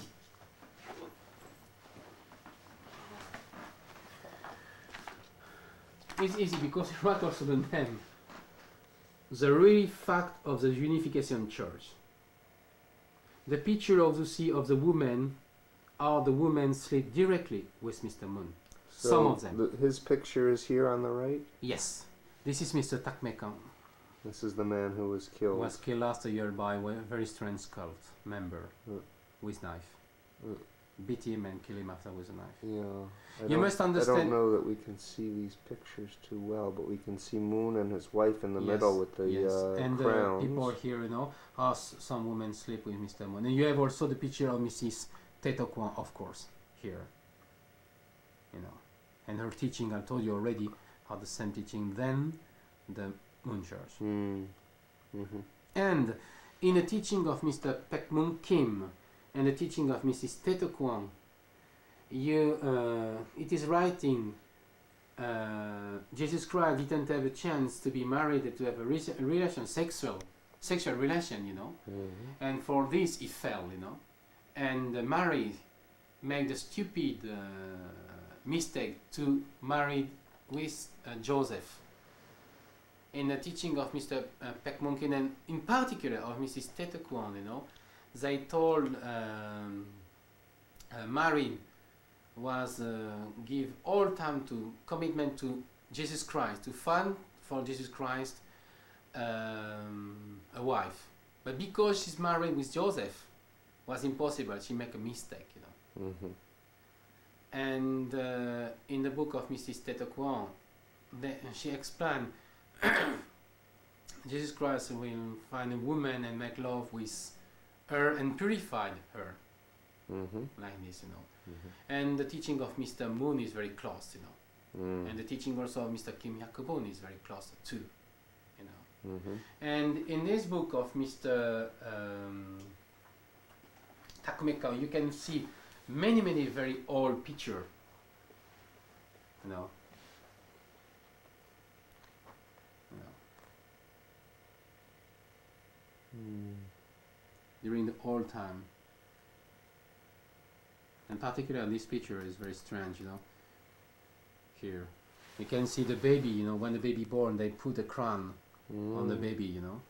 B: It's easy because he wrote also the name. The real fact of the Unification Church. The picture of the sea of the woman are the women sleep directly with Mr. Moon.
A: So
B: some of them.
A: His picture is here on the right?
B: Yes. This is Mr. Takmekang.
A: This is the man who was killed.
B: Was killed last year by a very strange cult member with knife. Beat him and kill him after with a knife.
A: Yeah.
B: You must understand.
A: I don't know that we can see these pictures too well, but we can see Moon and his wife in the middle with the
B: and
A: crowns.
B: people here, you know, as some women sleep with Mr. Moon. And you have also the picture of Mrs. Teta Kwon, of course, here. You know, and her teaching, I told you already, had the same teaching than the Moon Church. And in the teaching of Mr. Paek Moon Kim and the teaching of Mrs. Teta Kwon, it is writing Jesus Christ didn't have a chance to be married, to have a relation, sexual relation, you know. And for this he fell, you know. And Mary made the stupid mistake to marry with Joseph. in the teaching of Mr. Pek Monkin, and in particular of Mrs. Tetequan, you know, they told Mary was give all time to commitment to Jesus Christ, to find for Jesus Christ a wife. But because she's married with Joseph, was impossible. She make a mistake, you know.
A: Mm-hmm.
B: And in the book of Mrs. Tetequan, she explained Jesus Christ will find a woman and make love with her and purify her,
A: Mm-hmm.
B: like this, you know.
A: Mm-hmm.
B: And the teaching of Mr. Moon is very close, you know.
A: Mm.
B: And the teaching also of Mr. Kim Hyakubun is very close too, you know.
A: Mm-hmm.
B: And in this book of Mr. Takumeka, you can see many very old picture, you know.
A: Mm.
B: During the old time. And particularly this picture is very strange, you know. Here. You can see the baby, you know, when the baby born, they put a crown on the baby, you know.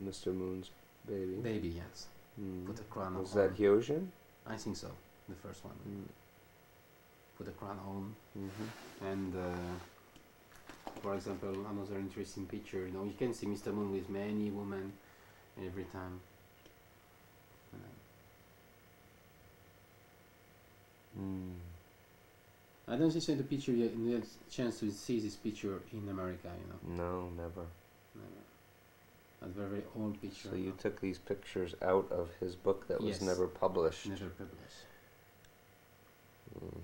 A: Mr. Moon's baby.
B: Baby, yes.
A: Mm.
B: Put a crown
A: Was
B: on.
A: that Hyojin?
B: I think so, the first one.
A: Mm.
B: Put a crown on.
A: Mm-hmm.
B: And for example, another interesting picture, you know, you can see Mr. Moon with many women every time.
A: Mm.
B: I don't see the picture yet, you had a chance to see this picture in America, you know.
A: No, never.
B: A very old picture.
A: So you took these pictures out of his book that was
B: Yes.
A: never published.
B: Never published.
A: Mm.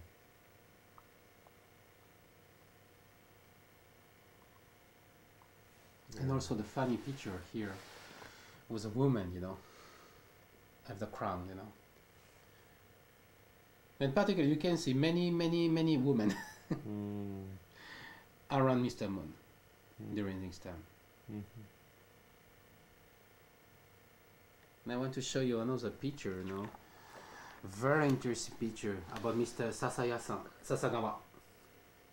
B: And also the funny picture here was a woman, you know, have the crown, you know. In particular, you can see many women
A: Mm.
B: around Mr. Moon
A: Mm.
B: during this time.
A: Mm-hmm.
B: And I want to show you another picture, you know, very interesting picture about Mr. Sasagawa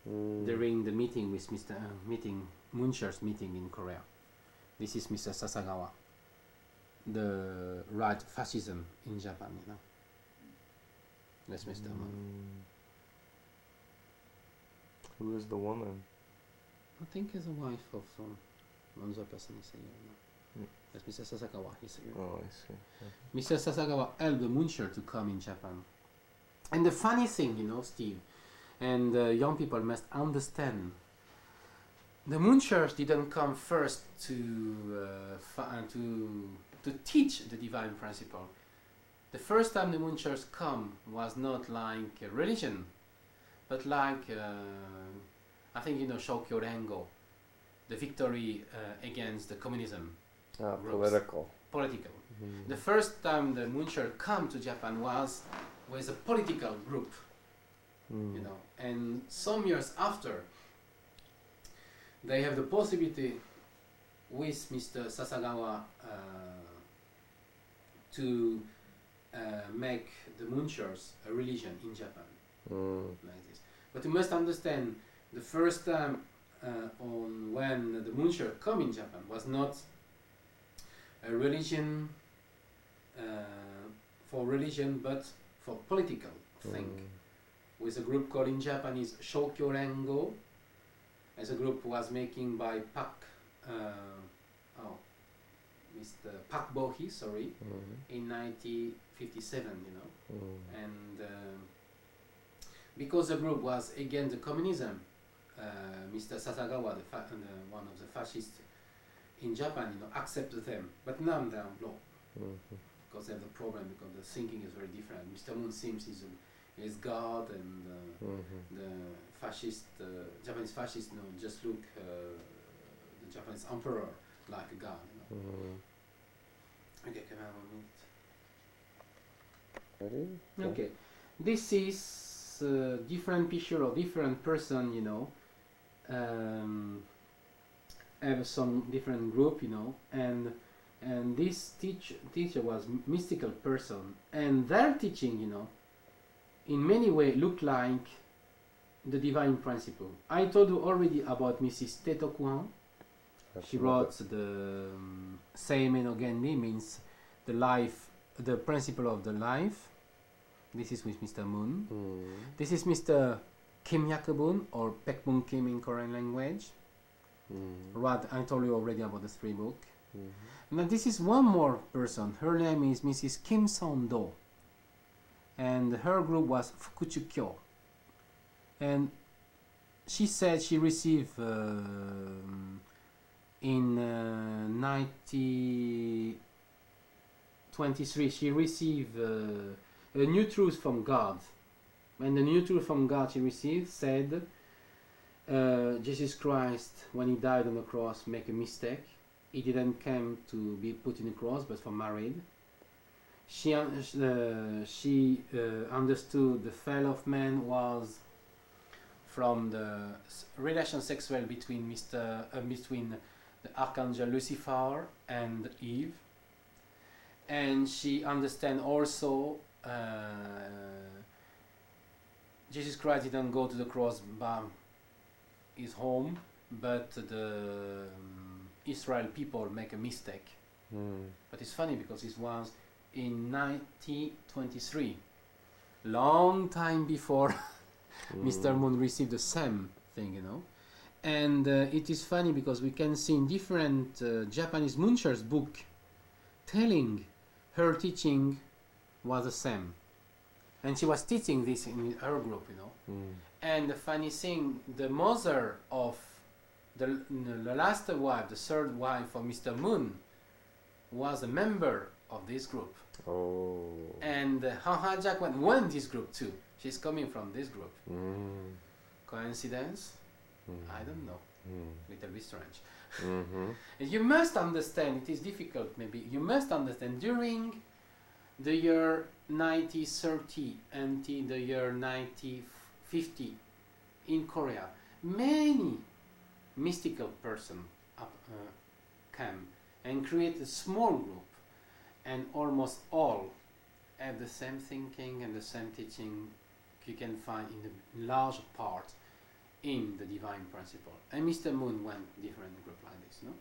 A: Mm.
B: during the meeting with Mr. Muncher's meeting in Korea. This is Mr. Sasagawa, the right fascism in Japan, you know. That's Mr. Moon.
A: Mm. Who is the woman?
B: I think he's a wife of another person is here. No?
A: Mm.
B: That's Mr. Sasagawa. He's here.
A: Oh, I see.
B: Mr. Sasagawa helped the Muncher to come in Japan. And the funny thing, you know, Steve, and young people must understand, the Munchers didn't come first to teach the divine principle. The first time the Munchers come was not like a religion, but like, I think, you know, Shokyo Rengo, the victory against the communism.
A: Political.
B: Political.
A: Mm.
B: The first time the Muncher come to Japan was with a political group,
A: Mm.
B: you know, and some years after, they have the possibility with Mr. Sasagawa to make the Munchers a religion in Japan,
A: Mm.
B: like this. But you must understand, the first time on when the Muncher come in Japan was not a religion for religion, but for political thing.
A: Mm.
B: With a group called in Japanese Shokyo Rengo, as a group was making by Mr. Pak Bo-hee, sorry,
A: Mm.
B: in 1957, you know.
A: Mm.
B: And because the group was against the communism, Mr. Sasagawa, one of the fascists in Japan, you know, accepted them, but now they are blocked
A: Mhm.
B: because they have the problem, because the thinking is very different. Mr. Moon seems is God, and
A: Mhm.
B: the fascist, Japanese fascists, you know, just look the Japanese emperor like a god, you know.
A: Mm.
B: Okay, can I have a minute?
A: Ready?
B: Okay, this is different picture of different person, you know. Have some different group, you know, and this teacher was mystical person, and their teaching, you know, in many ways look like the divine principle. I told you already about Mrs. Tetokuhan. She wrote the Seimei no Genri, means the life, the principle of the life. This is with Mr. Moon. This is Mr. Kim Yakubun, or Pekmun Kim in Korean language. Right, I told you already about the 3 books. Now this is one more person. Her name is Mrs. Kim Son-do, and her group was Fukuchukyo. And she said she received in 1923 she received a new truth from God. And the new truth from God she received said Jesus Christ, when he died on the cross, make a mistake. He didn't come to be put in the cross, but for married. She understood the fall of man was from the relation sexual between between the archangel Lucifer and Eve, and she understand also Jesus Christ didn't go to the cross by his home, but the Israel people make a mistake. But it's funny because it was in 1923, long time before Mr. Moon received the same thing, you know. And it is funny because we can see in different Japanese Muncher's book telling her teaching was the same. And she was teaching this in her group, you know. And the funny thing, the mother of the last wife, the 3rd wife of Mr. Moon, was a member of this group.
A: Oh.
B: And Han Ha-jak won this group too. She's coming from this group. Coincidence? I don't know. Little bit strange. You must understand, it is difficult maybe, you must understand during the year 1930 until the year 1950 in Korea, many mystical persons came and created a small group, and almost all have the same thinking and the same teaching you can find in the large part in the divine principle. And Mr. Moon went different group like this, no?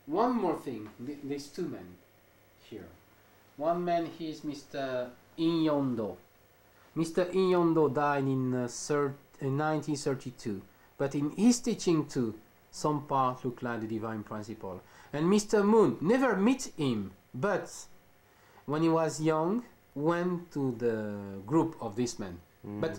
B: One more thing, there's 2 men here. One man, he is Mr. In Yondo. Mr. In Yondo died in 1932, but in his teaching too, some part look like the divine principle. And Mr. Moon never met him, but when he was young, went to the group of this man. But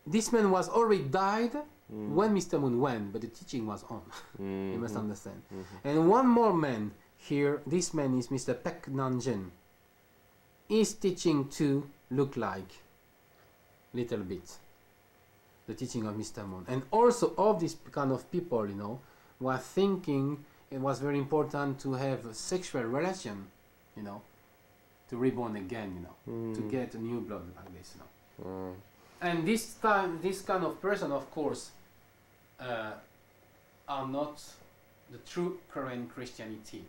B: this man was already died when Mr. Moon went, but the teaching was on. You must understand. And one more man here, this man is Mr. Pek Nanjen. His teaching too look like little bit the teaching of Mr. Moon. And also of this kind of people, you know, were thinking it was very important to have a sexual relation, you know, to reborn again, you know, to get a new blood like this, you know. And this time, this kind of person, of course, are not the true Korean Christianity.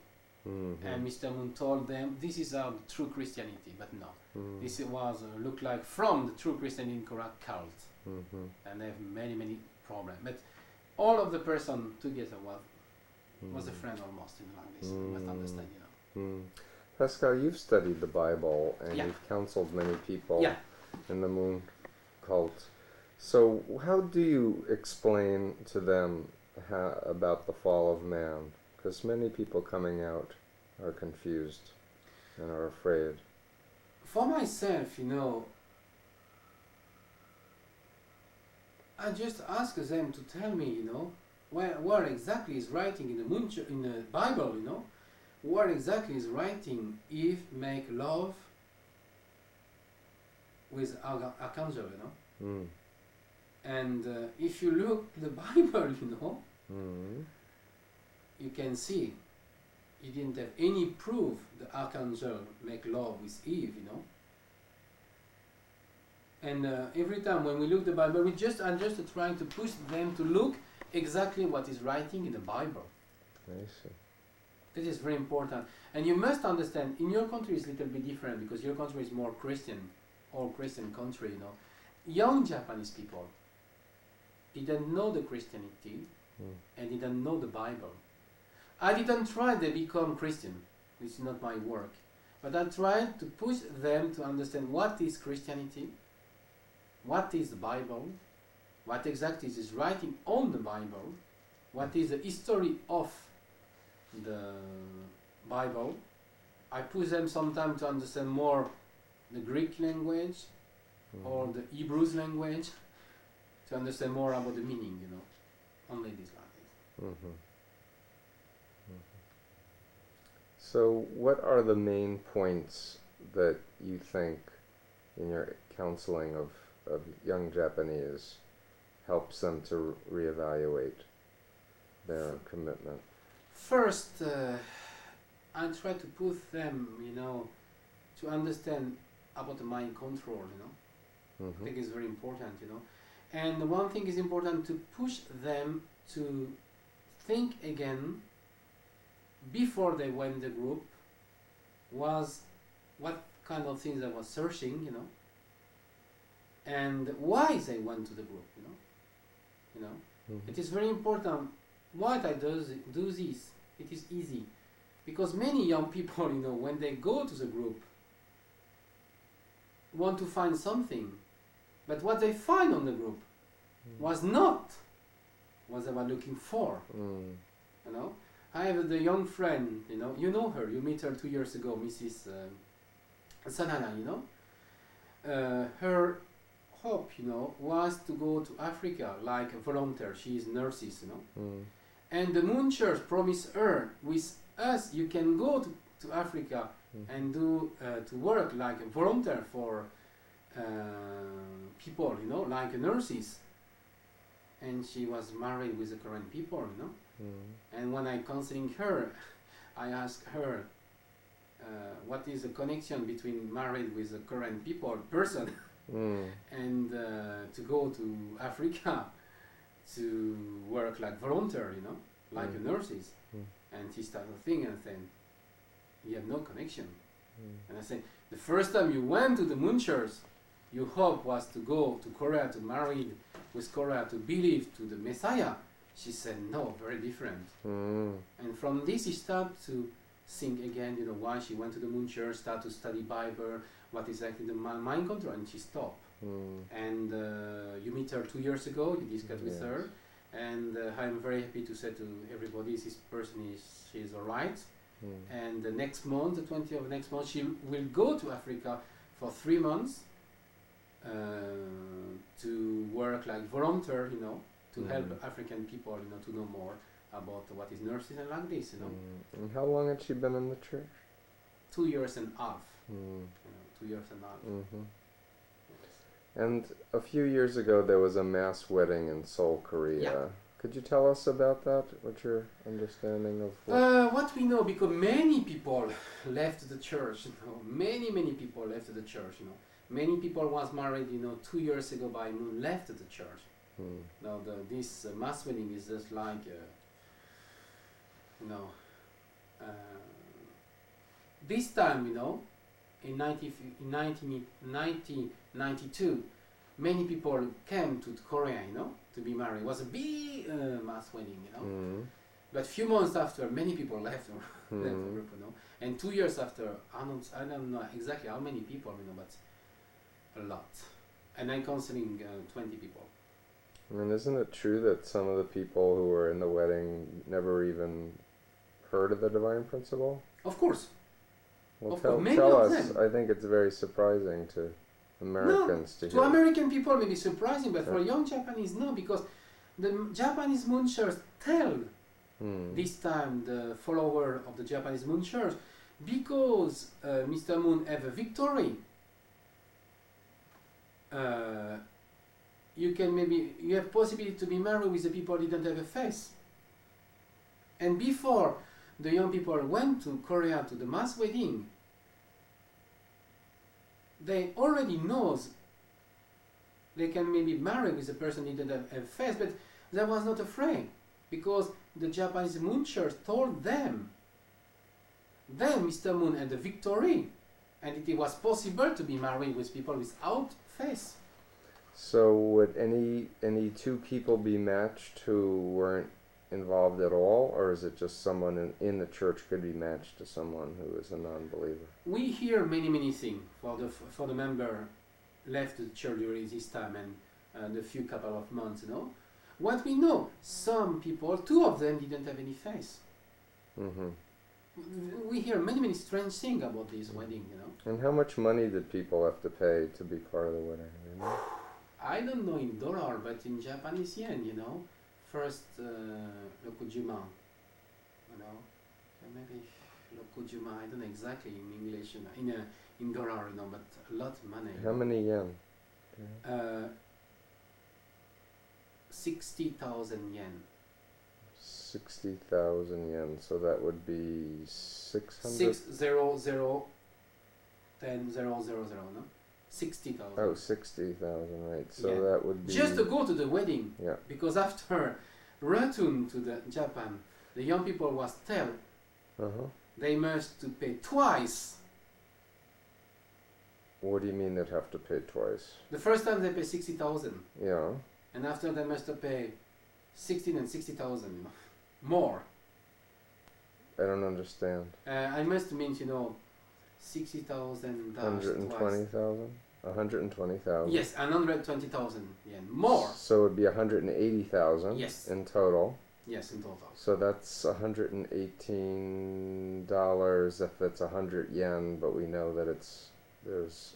B: And Mr. Moon told them, this is our true Christianity, but no. This was, look like from the true Christianity in Korea cult. And they have many, many problems. But all of the person together was a friend almost, you know, like this. You must understand, you know.
A: Pascal, you've studied the Bible and you've counseled many people in the Moon cult. So how do you explain to them about the fall of man? Because many people coming out are confused and are afraid.
B: For myself, you know, I just ask them to tell me, you know, where exactly is writing in the Bible, you know, where exactly is writing Eve make love with Archangel, you know. And if you look the Bible, you know, you can see he didn't have any proof the Archangel make love with Eve, you know. And every time when we look the Bible, I'm just trying to push them to look exactly what is writing in the Bible.
A: I see.
B: This is very important. And you must understand, in your country is a little bit different because your country is more Christian, all Christian country, you know. Young Japanese people, didn't know the Christianity and didn't know the Bible. I didn't try to become Christian, which is not my work, but I tried to push them to understand what is Christianity, what is the Bible, what exactly is writing on the Bible, what is the history of the Bible. I push them sometimes to understand more the Greek language or the Hebrew language, to understand more about the meaning, only this like this.
A: So what are the main points that you think in your counseling of young Japanese helps them to reevaluate their commitment?
B: First, I try to put them, to understand about the mind control, I think it's very important, And one thing is important, to push them to think again before they went the group, was what kind of things I was searching, and why they went to the group, It is very important why I do this. It is easy, because many young people, when they go to the group, want to find something, but what they find on the group was not what they were looking for. I have the young friend, you know her, you meet her 2 years ago, Mrs. Sanana, her hope, was to go to Africa like a volunteer. She is nurses, and the Moon Church promised her, with us you can go to Africa and do to work like a volunteer for people, like nurses. And she was married with the current people, And when I counseling her, I asked her, what is the connection between married with a current person and to go to Africa to work like volunteer, like a nurses. And she started thinking and saying, you have no connection. And I said, the first time you went to the Moon Church, your hope was to go to Korea, to marry with Korea, to believe to the Messiah. She said, no, very different. And from this, she started to think again, why she went to the Moon Church, start to study Bible, what is actually the mind control, and she stopped. And you meet her 2 years ago, you discussed with her, and I'm very happy to say to everybody, this person she's all right. And the next month, the 20th of next month, she will go to Africa for 3 months to work like volunteer, to help African people, to know more about what is nursing and like this,
A: And how long had she been in the church?
B: 2 years and a half. 2 years and a half. Yes.
A: And a few years ago, there was a mass wedding in Seoul, Korea.
B: Yeah.
A: Could you tell us about that? What's your understanding of
B: what we know, because many people left the church, many people left the church, Many people was married, 2 years ago by Moon, left the church. Now this mass wedding is just like, this time, in 1992, many people came to Korea, to be married. It was a big mass wedding, But few months after, many people left the group, And 2 years after, I don't know exactly how many people, but a lot. And I'm counseling 20 people.
A: And isn't it true that some of the people who were in the wedding never even heard of the divine principle?
B: Of course.
A: Well, tell us. I think it's very surprising to Americans to hear.
B: To American people, maybe surprising, but for young Japanese, no, because the Japanese Moon Church tell this time the follower of the Japanese Moon Church, because Mr. Moon have a victory. You have possibility to be married with the people who didn't have a face. And before the young people went to Korea to the mass wedding, they already knows they can maybe marry with a person who didn't have a face, but they was not afraid, because the Japanese Moon Church told them, then Mr. Moon had a victory, and it was possible to be married with people without face.
A: So would any two people be matched who weren't involved at all, or is it just someone in the church could be matched to someone who is a non-believer?
B: We hear many things for the member left the church during this time and the few couple of months, you know. What we know, some people, two of them didn't have any faith.
A: Mm-hmm.
B: We hear many strange things about this wedding, you know.
A: And how much money did people have to pay to be part of the wedding? You know?
B: I don't know in dollar, but in Japanese yen, you know. First, rokujuma, you know. Maybe rokujuma, I don't know exactly in English, in dollar, you know, but a lot of money.
A: How many yen?
B: 60,000 yen.
A: 60,000 yen, so that would be 600?
B: 600 10 000, no? 60,000.
A: Oh, 60,000, right. So
B: yeah.
A: that would be...
B: Just to go to the wedding.
A: Yeah.
B: Because after return to the Japan, the young people was tell they must to pay twice.
A: What do you mean they'd have to pay twice?
B: The first time they pay 60,000.
A: Yeah.
B: And after they must to pay 16 and 60,000 more.
A: I don't understand.
B: I must mean, you know, 60,000
A: 120,000? 120,000.
B: Yes, 120,000 yen more.
A: So it would be 180,000
B: yes.
A: in total.
B: Yes, in total.
A: So that's $118 if it's 100 yen, but we know that there was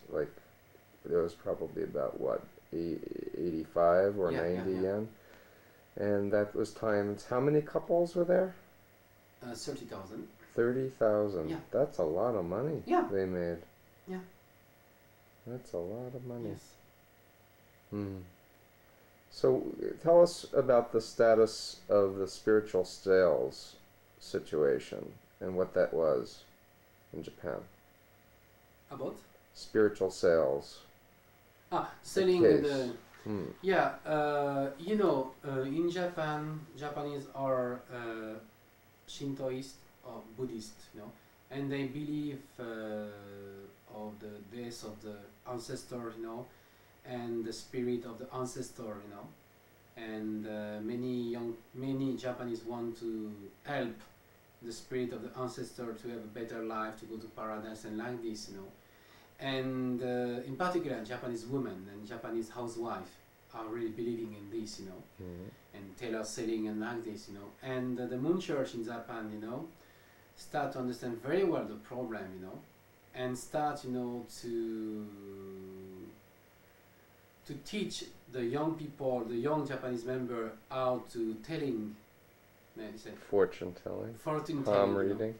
A: probably about what, 85 or 90 yen? And that was times, how many couples were there?
B: 30,000.
A: 30,000.
B: Yeah.
A: That's a lot of money.
B: Yeah.
A: They made.
B: Yeah.
A: That's a lot of money.
B: Yes.
A: So tell us about the status of the spiritual sales situation and what that was in Japan.
B: About?
A: Spiritual sales.
B: Selling the... Yeah, you know, in Japan, Japanese are Shintoist or Buddhist, you know, and they believe of the death of the ancestor, you know, and the spirit of the ancestor, you know, and many Japanese want to help the spirit of the ancestor to have a better life, to go to paradise and like this, you know, and in particular Japanese women and Japanese housewife are really believing in this, you know, and tailor selling and like this, you know, and the Moon Church in Japan, you know, start to understand very well the problem, you know, and start, you know, to teach the young people, the young Japanese member, how to telling,
A: fortune telling,
B: palm
A: reading,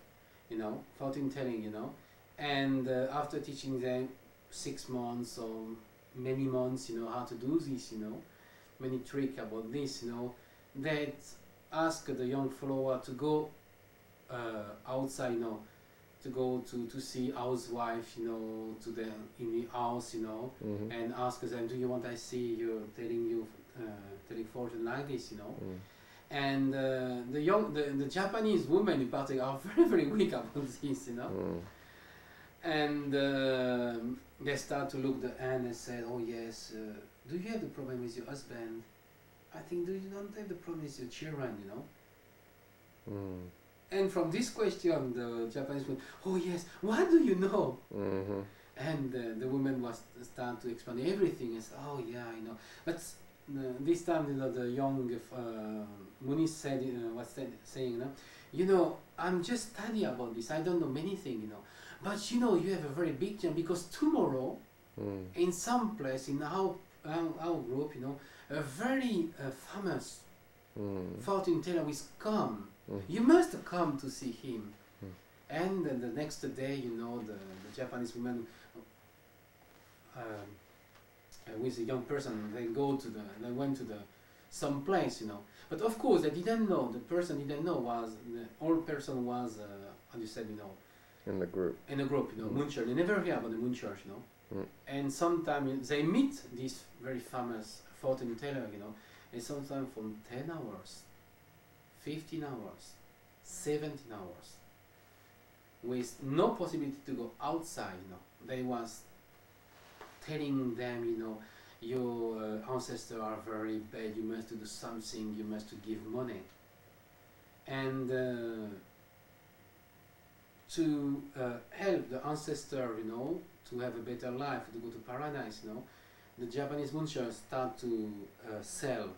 B: you know, fortune telling, you know, and after teaching them 6 months or many months, you know, how to do this, you know, many tricks about this, you know, that ask the young follower to go outside, you know, to go to see housewife, you know, in the house, you know, and ask them, do you want I see you telling fortune like this, you know, and the Japanese women in particular are very weak about this, you know, and they start to look the hand and say, oh yes, do you have the problem with your husband? I think do you not have the problem with your children, you know. And from this question, the Japanese would, oh yes, what do you know? And the woman was start to explain everything and say, oh yeah, I know. But this time, you know, the young Moonist said, saying, you know, I'm just studying about this. I don't know many things, you know. But you know, you have a very big chance because tomorrow, in some place in our group, you know, a very famous fortune teller will come. You must come to see him. And then the next day, you know, the Japanese woman with a young person, they went to some place, you know. But of course, they didn't know. The person didn't know the old person was, how you said, you know,
A: in the group,
B: you know, Moon Church. They never hear about the Moon Church, you know. And sometimes they meet this very famous fortune teller, you know, and sometimes from 10 hours, 15 hours, 17 hours, with no possibility to go outside, you know. They was telling them, you know, your ancestors are very bad, you must do something, you must give money. And to help the ancestor, to have a better life, to go to paradise, the Japanese monks start to sell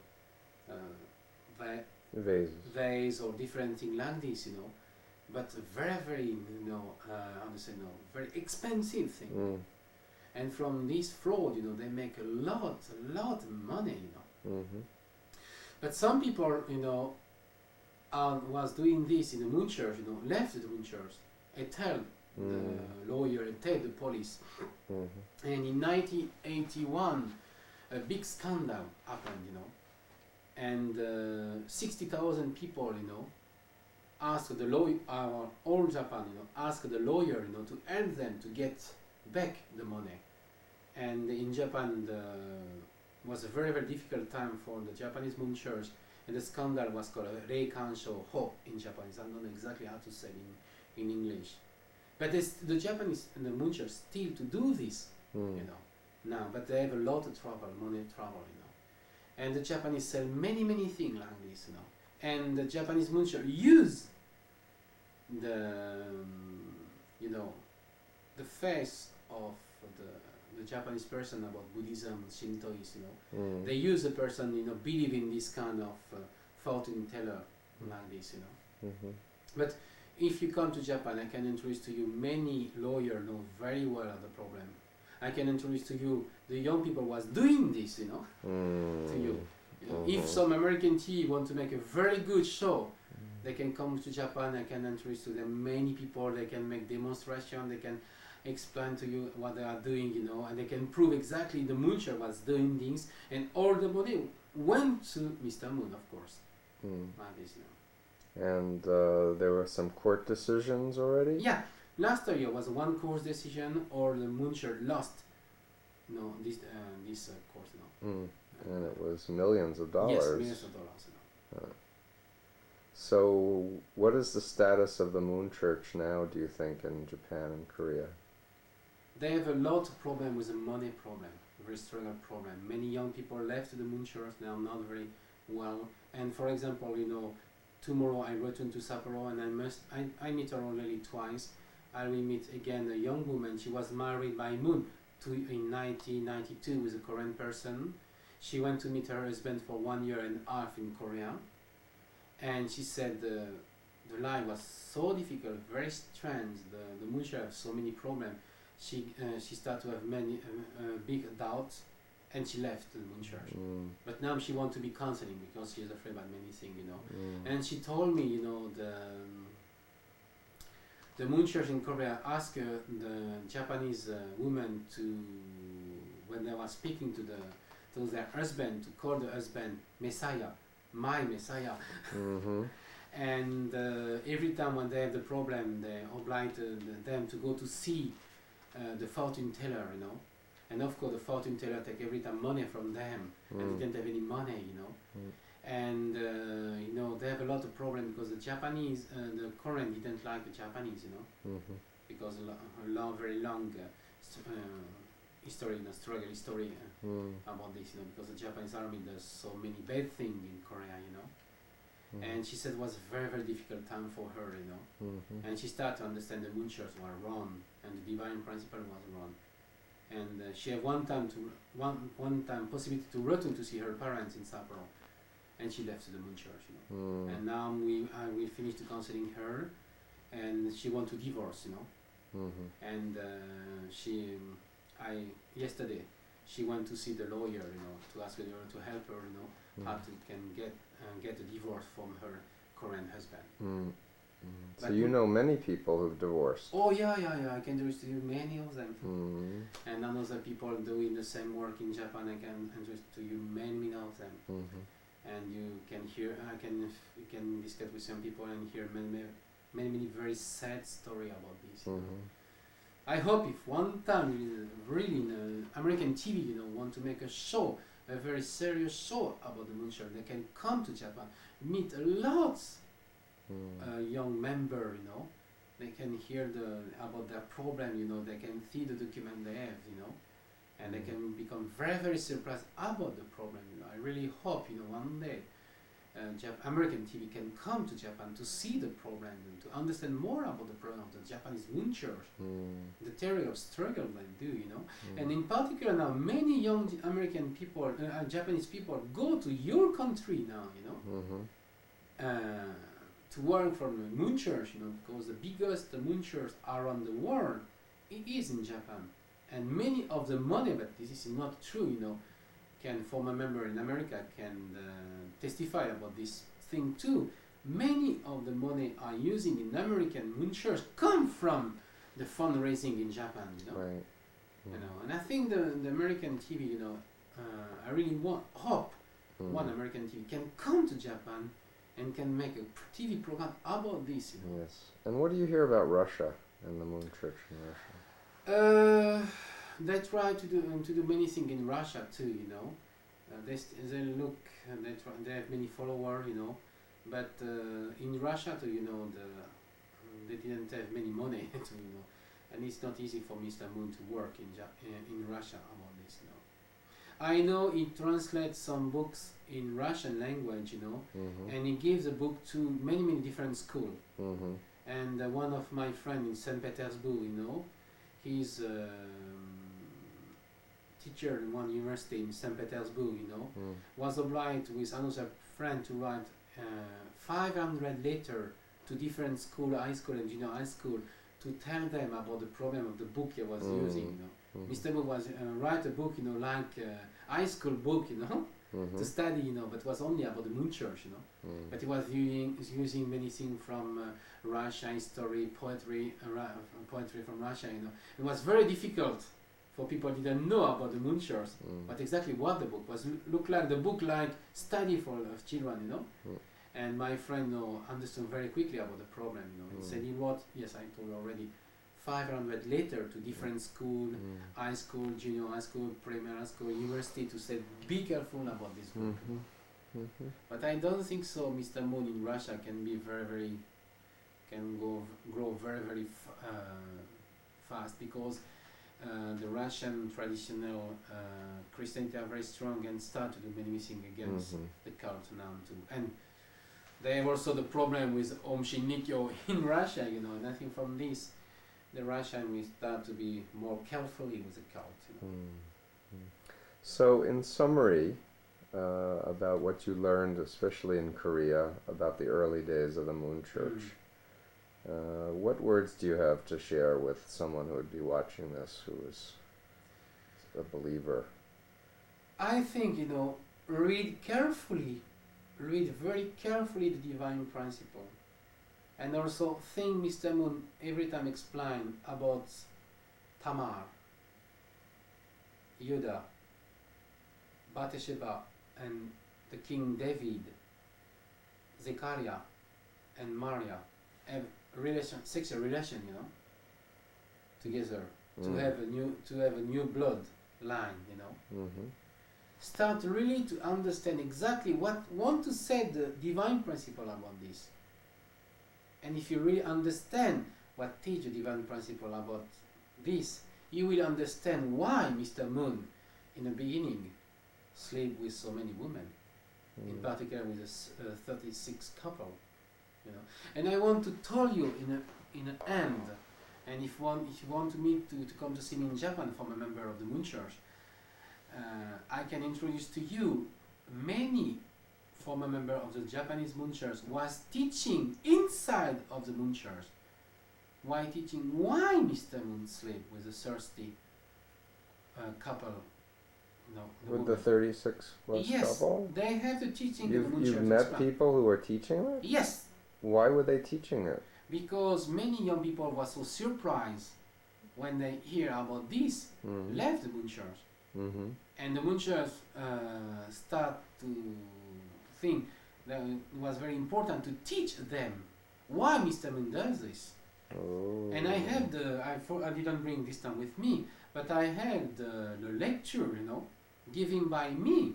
B: vase or different things like this, but very, very, very expensive thing. And from this fraud, they make a lot of money, But some people, was doing this in the moon church, left the moon church, and tell the lawyer, and tell the police. And in 1981, a big scandal happened, and 60,000 people, asked the lawyer, all Japan, asked the lawyer, to help them to get back the money. And in Japan, was a very, very difficult time for the Japanese moon church, and the scandal was called Reikansho Ho in Japanese. I don't know exactly how to say it in English. But the Japanese and the moon church still to do this, now, but they have a lot of trouble, money trouble, And the Japanese sell many, many things like this, And the Japanese moon church use the, the face of the Japanese person about Buddhism, Shintoism, They use the person, believe in this kind of fortune teller like this, But if you come to Japan, I can introduce to you many lawyers know very well the problem. I can introduce to you the young people was doing this, to you. If some American TV want to make a very good show, they can come to Japan. I can introduce to them many people. They can make demonstration. They can explain to you what they are doing, and they can prove exactly the Moonshot was doing things, and all the money went to Mr. Moon, of course. Like this, And there were some court decisions already?
A: Yeah. Last year was one court decision, or the Moonshot lost, this court,
B: And it was millions of dollars.
A: Yes, millions of dollars.
B: So, what is the status of the Moon Church now, do you think, in Japan and Korea?
A: They have a lot of problem with the money problem, very struggle problem. Many young people left the Moon Church, they are not very well. And for example, tomorrow I return to Sapporo, and I meet her only twice. I will meet again a young woman. She was married by Moon in 1992 with a Korean person. She went to meet her husband for 1 year and a half in Korea. And she said the life was so difficult, very strange. The Moon Church has so many problems. She started to have many big doubts, and she left the Moon Church. But now she wants to be counseling because she is afraid about many things, And she told me, the Moon Church in Korea asked the Japanese woman to, when they were speaking to their husband, to call the husband Messiah, my Messiah. And every time when they have the problem, they oblige them to go to see the fortune teller, And of course, the fortune teller take every time money from them, and they didn't have any money, And they have a lot of problem because the Japanese, the Korean didn't like the Japanese, because a very long history, struggle history about this, because the Japanese army does so many bad things in Korea, And she said it was a very, very difficult time for her, And she started to understand the Moon Church were wrong, and the divine principle was wrong. And she had one time possibility to return to see her parents in Sapporo, and she left the Moon Church, And now we finished the counseling her, and she want to divorce, And yesterday she went to see the lawyer, to ask the lawyer to help her, how to can get a divorce from her Korean husband.
B: So you know many people who've divorced.
A: Oh yeah, I can introduce you many of them. And other people doing the same work in Japan, I can introduce to you many of them. And you can hear, you can discuss with some people and hear many very sad story about this. I hope if one time really American TV, want to make a show, a very serious show about the Moon Church, they can come to Japan, meet a lot young member, They can hear about their problem, they can see the document they have,
B: and they can become very, very surprised about the problem. I really hope, one day American TV can come to Japan to see the problem and to understand more about the problem of the Japanese munchers, the terrible struggle they do, And in particular now, many young American people, Japanese people go to your country now, to work for the munchers, because the biggest munchers around the world, it is in Japan. And many of the money, but this is not true, can former member in America can testify about this thing too. Many of the money are using in American munchers come from the fundraising in Japan,
A: Right.
B: And I think the American TV, I really hope one American TV can come to Japan and can make a TV program about this.
A: Yes. And what do you hear about Russia and the Moon Church in Russia?
B: They try to do many things in Russia too, they look, they have many followers, but in Russia too, they didn't have many money, and it's not easy for Mr. Moon to work in Russia about this, I know he translates some books in Russian language, and he gives a book to many different schools. And one of my friends in St. Petersburg, he's teacher in one university in St. Petersburg, was obliged with another friend to write 500 letters to different school, high school and junior high school, to tell them about the problem of the book he was using. Mr. Moon was write a book, like high school book, to study, but was only about the munchers, But he was using many things from Russia, history, poetry from Russia, It was very difficult for people who didn't know about the munchers, but exactly what the book was. Looked like the book like study for children, And my friend understood very quickly about the problem, He said he wrote, yes, I told you already, 500 letters to different school, high school, junior high school, primary high school, university, to say be careful about this book. But I don't think so. Mr. Moon in Russia can be grow very fast, because the Russian traditional Christianity are very strong and start to do many things against the cult now too. And they have also the problem with Om Shinrikyo in Russia, and I think from this, the Russian will start to be more carefully with the cult.
A: So, in summary, about what you learned, especially in Korea, about the early days of the Moon Church, what words do you have to share with someone who would be watching this, who is a believer?
B: I think, read very carefully the divine principle. And also think Mr. Moon every time explain about Tamar, Judah, Bathsheba, and the King David, Zechariah, and Maria have sexual relation, together to have a new blood line, Start really to understand exactly what want to say the divine principle about this. And if you really understand what teach the divine principle about this, you will understand why Mr. Moon, in the beginning, sleep with so many women, in particular with a 36 couple, And I want to tell you in the end, and if you want me to come to see me in Japan, from a member of the Moon Church, I can introduce to you many former member of the Japanese Moon Church was teaching inside of the Moon Church. Why teaching? Why Mr. Moon sleep with a thirsty couple?
A: With the 36 plus couple?
B: Yes, they have the teaching in the Moon Church.
A: You've met people who are teaching it?
B: Yes.
A: Why were they teaching it?
B: Because many young people were so surprised when they hear about this, left the Moon Church. And the Moon Church start to think that it was very important to teach them why Mr. Moon does this.
A: Oh.
B: And I have I didn't bring this time with me, but I had the lecture, given by me,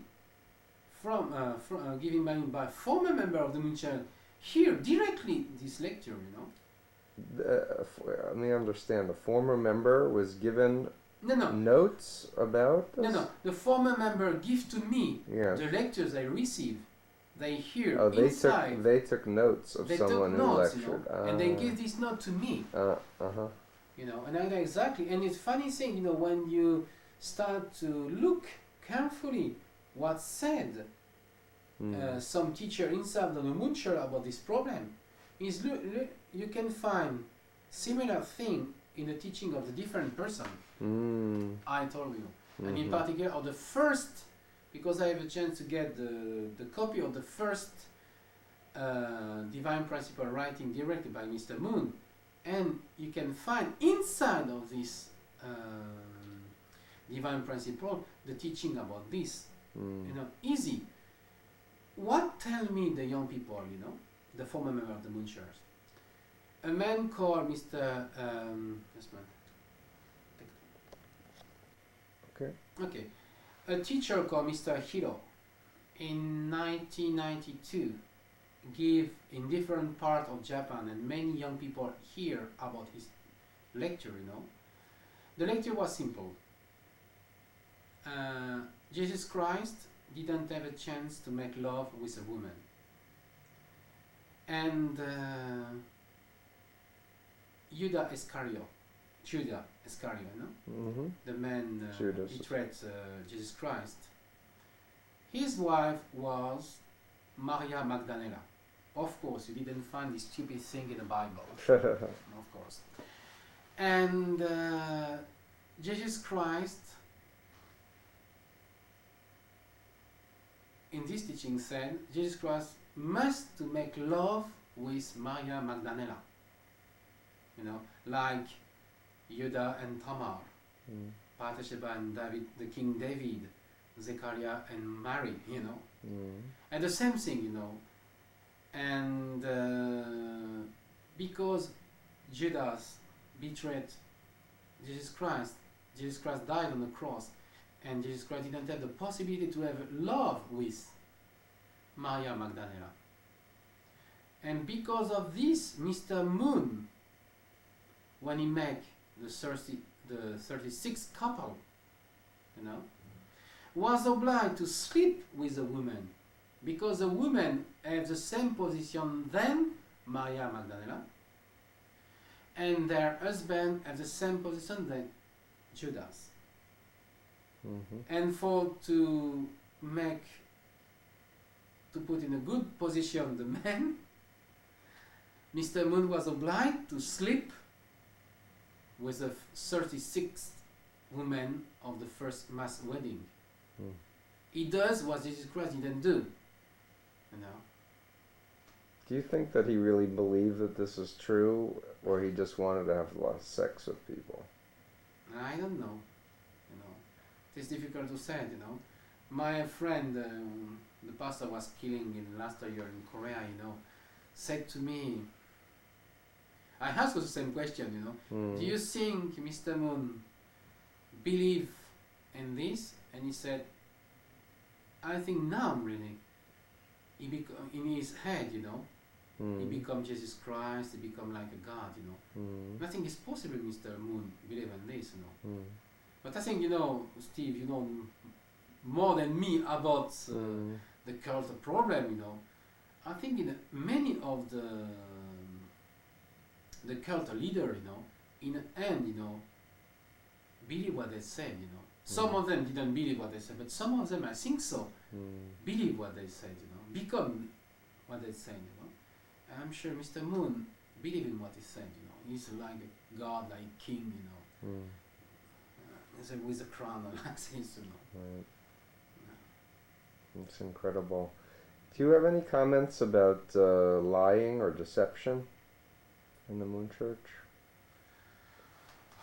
B: given by former member of the Moon Church, here directly this lecture,
A: Let me understand. The former member was given notes about this?
B: No. The former member give to me the lectures I receive. They hear inside.
A: They took notes of someone who lectured.
B: And they give this note to me. And I know exactly. And it's funny thing, when you start to look carefully what's said, some teacher inside the Moonshore about this problem, is you can find similar thing in the teaching of the different person. I told you. And in particular, of the first, because I have a chance to get the copy of the first Divine Principle writing directly by Mr. Moon, and you can find inside of this Divine Principle the teaching about this. Easy. What tell me the young people, the former member of the Moonshires? A man called Mr. Okay. A teacher called Mr. Hiro in 1992 give in different parts of Japan, and many young people hear about his lecture, The lecture was simple. Jesus Christ didn't have a chance to make love with a woman. And Judas Iscariot, the man betrayed Jesus Christ. His wife was Maria Magdalena. Of course, you didn't find this stupid thing in the Bible. Of course. And Jesus Christ, in this teaching said, Jesus Christ must to make love with Maria Magdalena. Like Judah and Tamar, Bathsheba and David, the King David, Zechariah and Mary, And the same thing, And because Judas betrayed Jesus Christ died on the cross, and Jesus Christ didn't have the possibility to have love with Maria Magdalena. And because of this, Mr. Moon, when he make the 36th couple, was obliged to sleep with a woman, because the woman have the same position than Maria Magdalena, and their husband have the same position than Judas. And to put in a good position the man, Mr. Moon was obliged to sleep with the 36th woman of the first mass wedding. He does what Jesus Christ didn't do.
A: Do you think that he really believed that this is true, or he just wanted to have a lot of sex with people?
B: I don't know. It's difficult to say. My friend, the pastor was killing in last year in Korea. Said to me. I asked the same question. Do you think Mr. Moon believe in this? And he said, I think now really. In his head, he become Jesus Christ, he become like a God, Nothing is possible, Mr. Moon, believe in this, But I think, Steve, you know more than me about the cult problem, I think many of the cult leader, in the end, believe what they said, Some of them didn't believe what they said, but some of them, I think so, believe what they said, become what they said, And I'm sure Mr. Moon believe in what he said, He's like a god, like a king, with a crown like this,
A: Right. It's incredible. Do you have any comments about lying or deception in the Moon Church?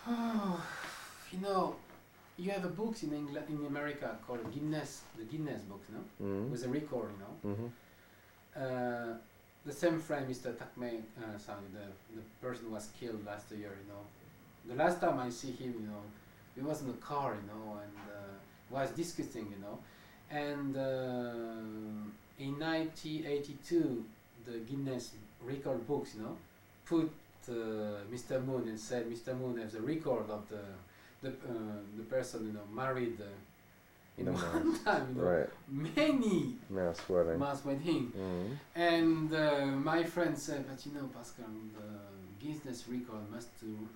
B: Oh, you have a book in America called the Guinness book, with a record, The same friend, Mr. Takmei, the person was killed last year, The last time I see him, he was in the car, and was discussing, And in 1982, the Guinness record books, put Mr. Moon and said Mr. Moon has a record of the the person, you know, married in one time, you know,
A: right.
B: many
A: mass wedding.
B: Mm-hmm. And my friend said, but you know, Pascal, the Guinness record must to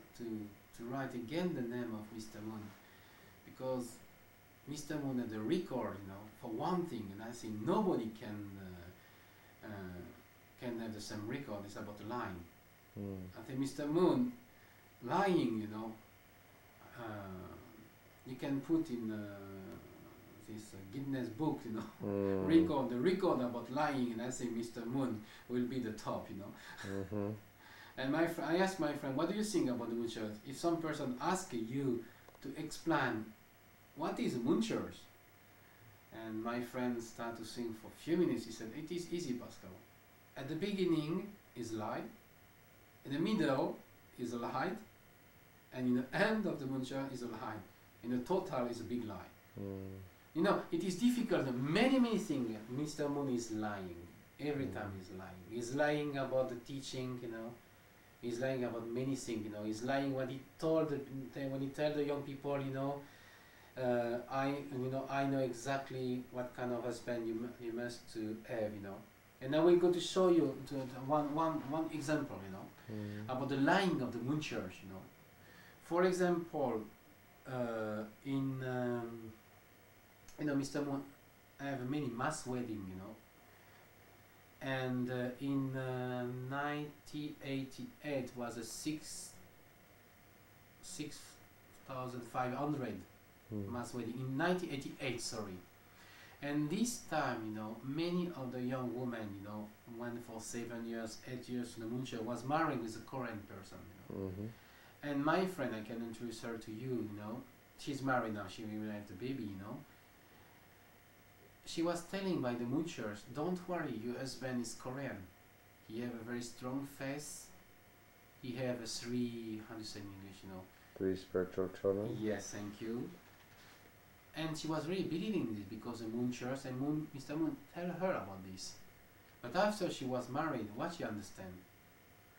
B: write again the name of Mr. Moon, because Mr. Moon had the record, you know, for one thing, and I think nobody can have the same record. It's about lying. I think Mr. Moon lying, you know, you can put in this Guinness book, you know, the record about lying, and I think Mr. Moon will be the top, you know. And I asked my friend, what do you think about the moon church? If some person asks you to explain what is a moon church, and my friend started to think for a few minutes, he said, it is easy, Pascal. At the beginning is lie, in the middle is a lie, and in the end of the moon church is a lie. In the total is a big lie. You know, it is difficult. Many things. Mr. Moon is lying. Every time he's lying. He's lying about the teaching, you know. He's lying about many things, you know. He's lying when he told the young people, you know, I know exactly what kind of husband you must to have, you know. And I will go to show you one example, you know, about the lying of the moon church, you know. For example, you know, Mr. Moon have many mass wedding, you know. And in 1988 was a 6,500 mass wedding. In 1988, sorry. And this time, you know, many of the young women, you know, went for 7 years, 8 years to the moon church, was married with a Korean person, you know. And my friend, I can introduce her to you, you know. She's married now, she will have the baby, you know. She was telling by the moon church, don't worry, your husband is Korean. He have a very strong face. He have a 3, how do you say in English, you know?
A: 3 spiritual children?
B: Yes, thank you. And she was really believing this because the moon church and Mr. Moon tell her about this. But after she was married, what she understand?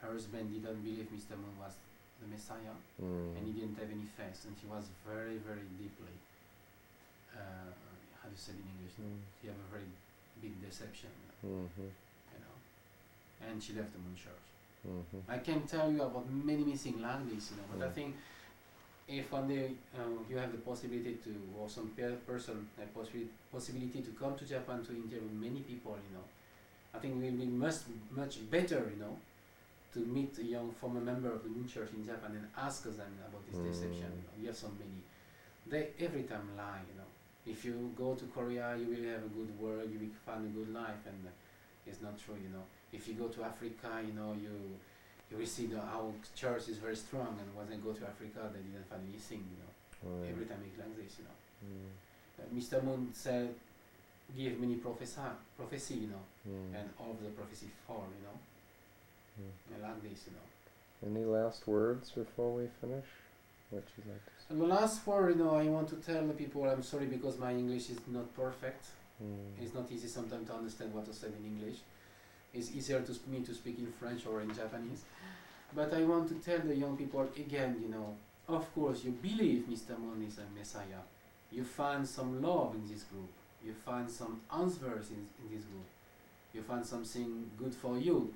B: Her husband didn't believe Mr. Moon was the Messiah, and he didn't have any face, and she was very, very deeply, how do you say it in English? She had a very big deception, you know, and she left the moon church. I can tell you about many things like this, you know, but I think if one day you have the possibility to, or some person have possibility to come to Japan to interview many people, you know, I think it will be much better, you know, to meet a young former member of the moon church in Japan and ask them about this deception. You know, you have so many. They every time lie, you know. If you go to Korea, you will have a good world, you will find a good life, and it's not true, you know. If you go to Africa, you know, you will see how church is very strong, and when they go to Africa, they didn't find anything, you know. Every time it's like this, you know. Mr. Moon said, give many prophecy, you know, and all of the prophecy fall, you know. I like this, you know.
A: Any last words before we finish? What you like to say?
B: And the last word, you know, I want to tell the people, I'm sorry because my English is not perfect. It's not easy sometimes to understand what I said in English. It's easier to me to speak in French or in Japanese. But I want to tell the young people again, you know, of course you believe Mr. Moon is a Messiah. You find some love in this group. You find some answers in this group. You find something good for you.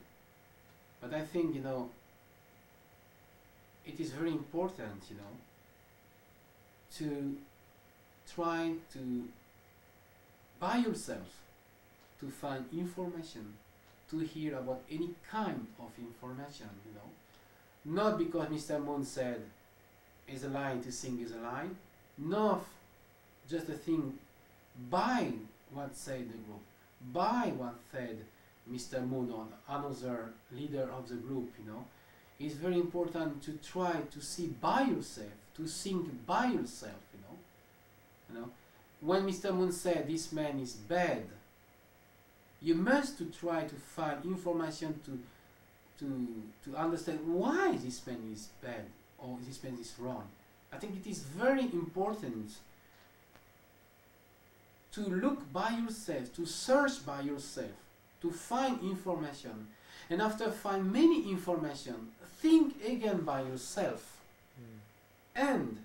B: But I think, you know, it is very important, you know, to try to, by yourself, to find information, to hear about any kind of information, you know. Not because Mr. Moon said, is a lie, to sing is a lie. Not just a thing by what said the group, by what said Mr. Moon or another leader of the group, you know. It's very important to try to see by yourself, to think by yourself, you know. You know, when Mr. Moon said this man is bad, you must to try to find information to understand why this man is bad or this man is wrong. I think it is very important to look by yourself, to search by yourself, to find information, and after find many information, think again by yourself, and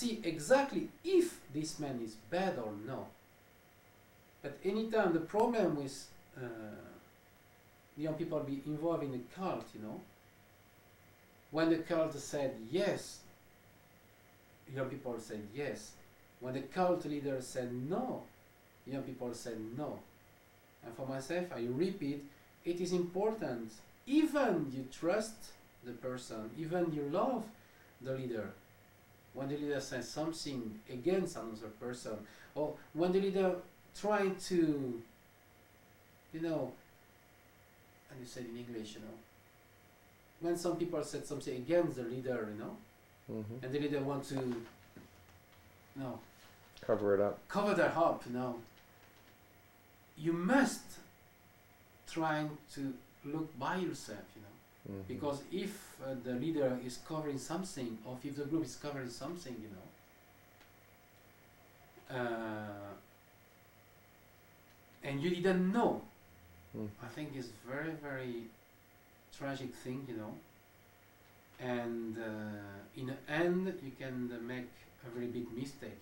B: see exactly if this man is bad or no. But anytime the problem with young people be involved in a cult, when the cult said yes, young people said yes. When the cult leader said no, young people said no. And for myself, I repeat, it is important, even you trust the person, even you love the leader, when the leader says something against another person, or when the leader trying to, and you said in English, when some people said something against the leader, and the leader want to,
A: cover it up.
B: Cover that up, you must try to look by yourself, because if the leader is covering something, or if the group is covering something, and you didn't know, I think it's very, very tragic thing, and in the end you can make a very big mistake,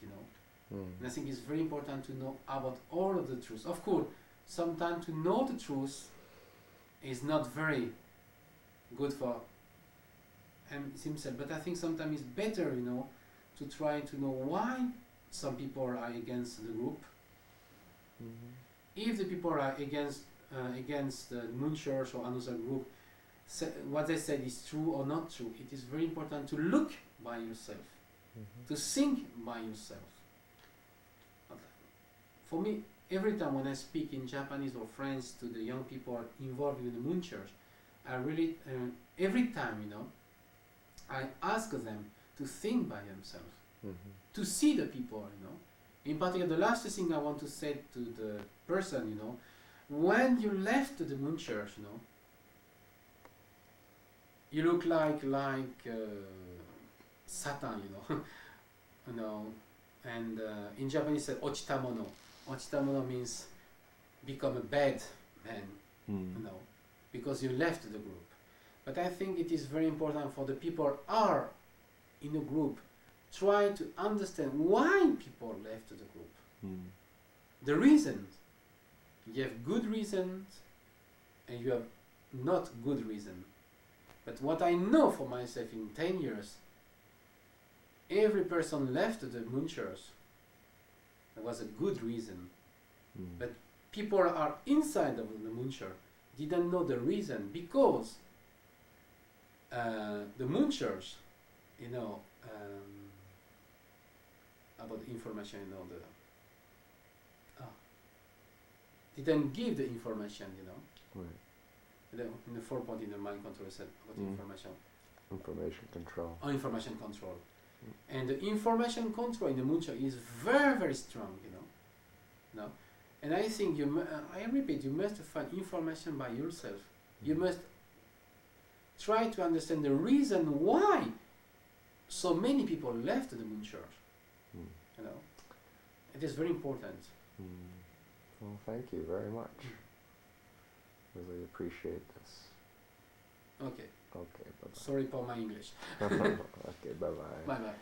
B: And I think it's very important to know about all of the truth. Of course, sometimes to know the truth is not very good for himself, but I think sometimes it's better, to try to know why some people are against the group. If the people are against the Moon Church or another group, what they said is true or not true, it is very important to look by yourself, to think by yourself. For me, every time when I speak in Japanese or French to the young people involved in the Moon Church, I really, every time, I ask them to think by themselves, to see the people, In particular, the last thing I want to say to the person, when you left the Moon Church, you look like Satan, and in Japanese, it's ochitamono. Ochitamono means become a bad man, because you left the group. But I think it is very important for the people who are in a group, try to understand why people left the group. The reasons. You have good reasons and you have not good reasons. But what I know for myself in 10 years, every person left the Moon Church. There was a good reason. But people are inside of the Moon Church didn't know the reason, because the Moon Church, about the information, didn't give the information,
A: Right.
B: In the 4 point in the mind control said about information.
A: Information control.
B: Information control. And the information control in the Moon Church is very, very strong, And I think I repeat, you must find information by yourself. You must try to understand the reason why so many people left the Moon Church. It is very important.
A: Well, thank you very much. Really appreciate this.
B: Okay.
A: Okay, bye-bye.
B: Sorry for my English.
A: Okay, bye-bye.
B: Bye-bye.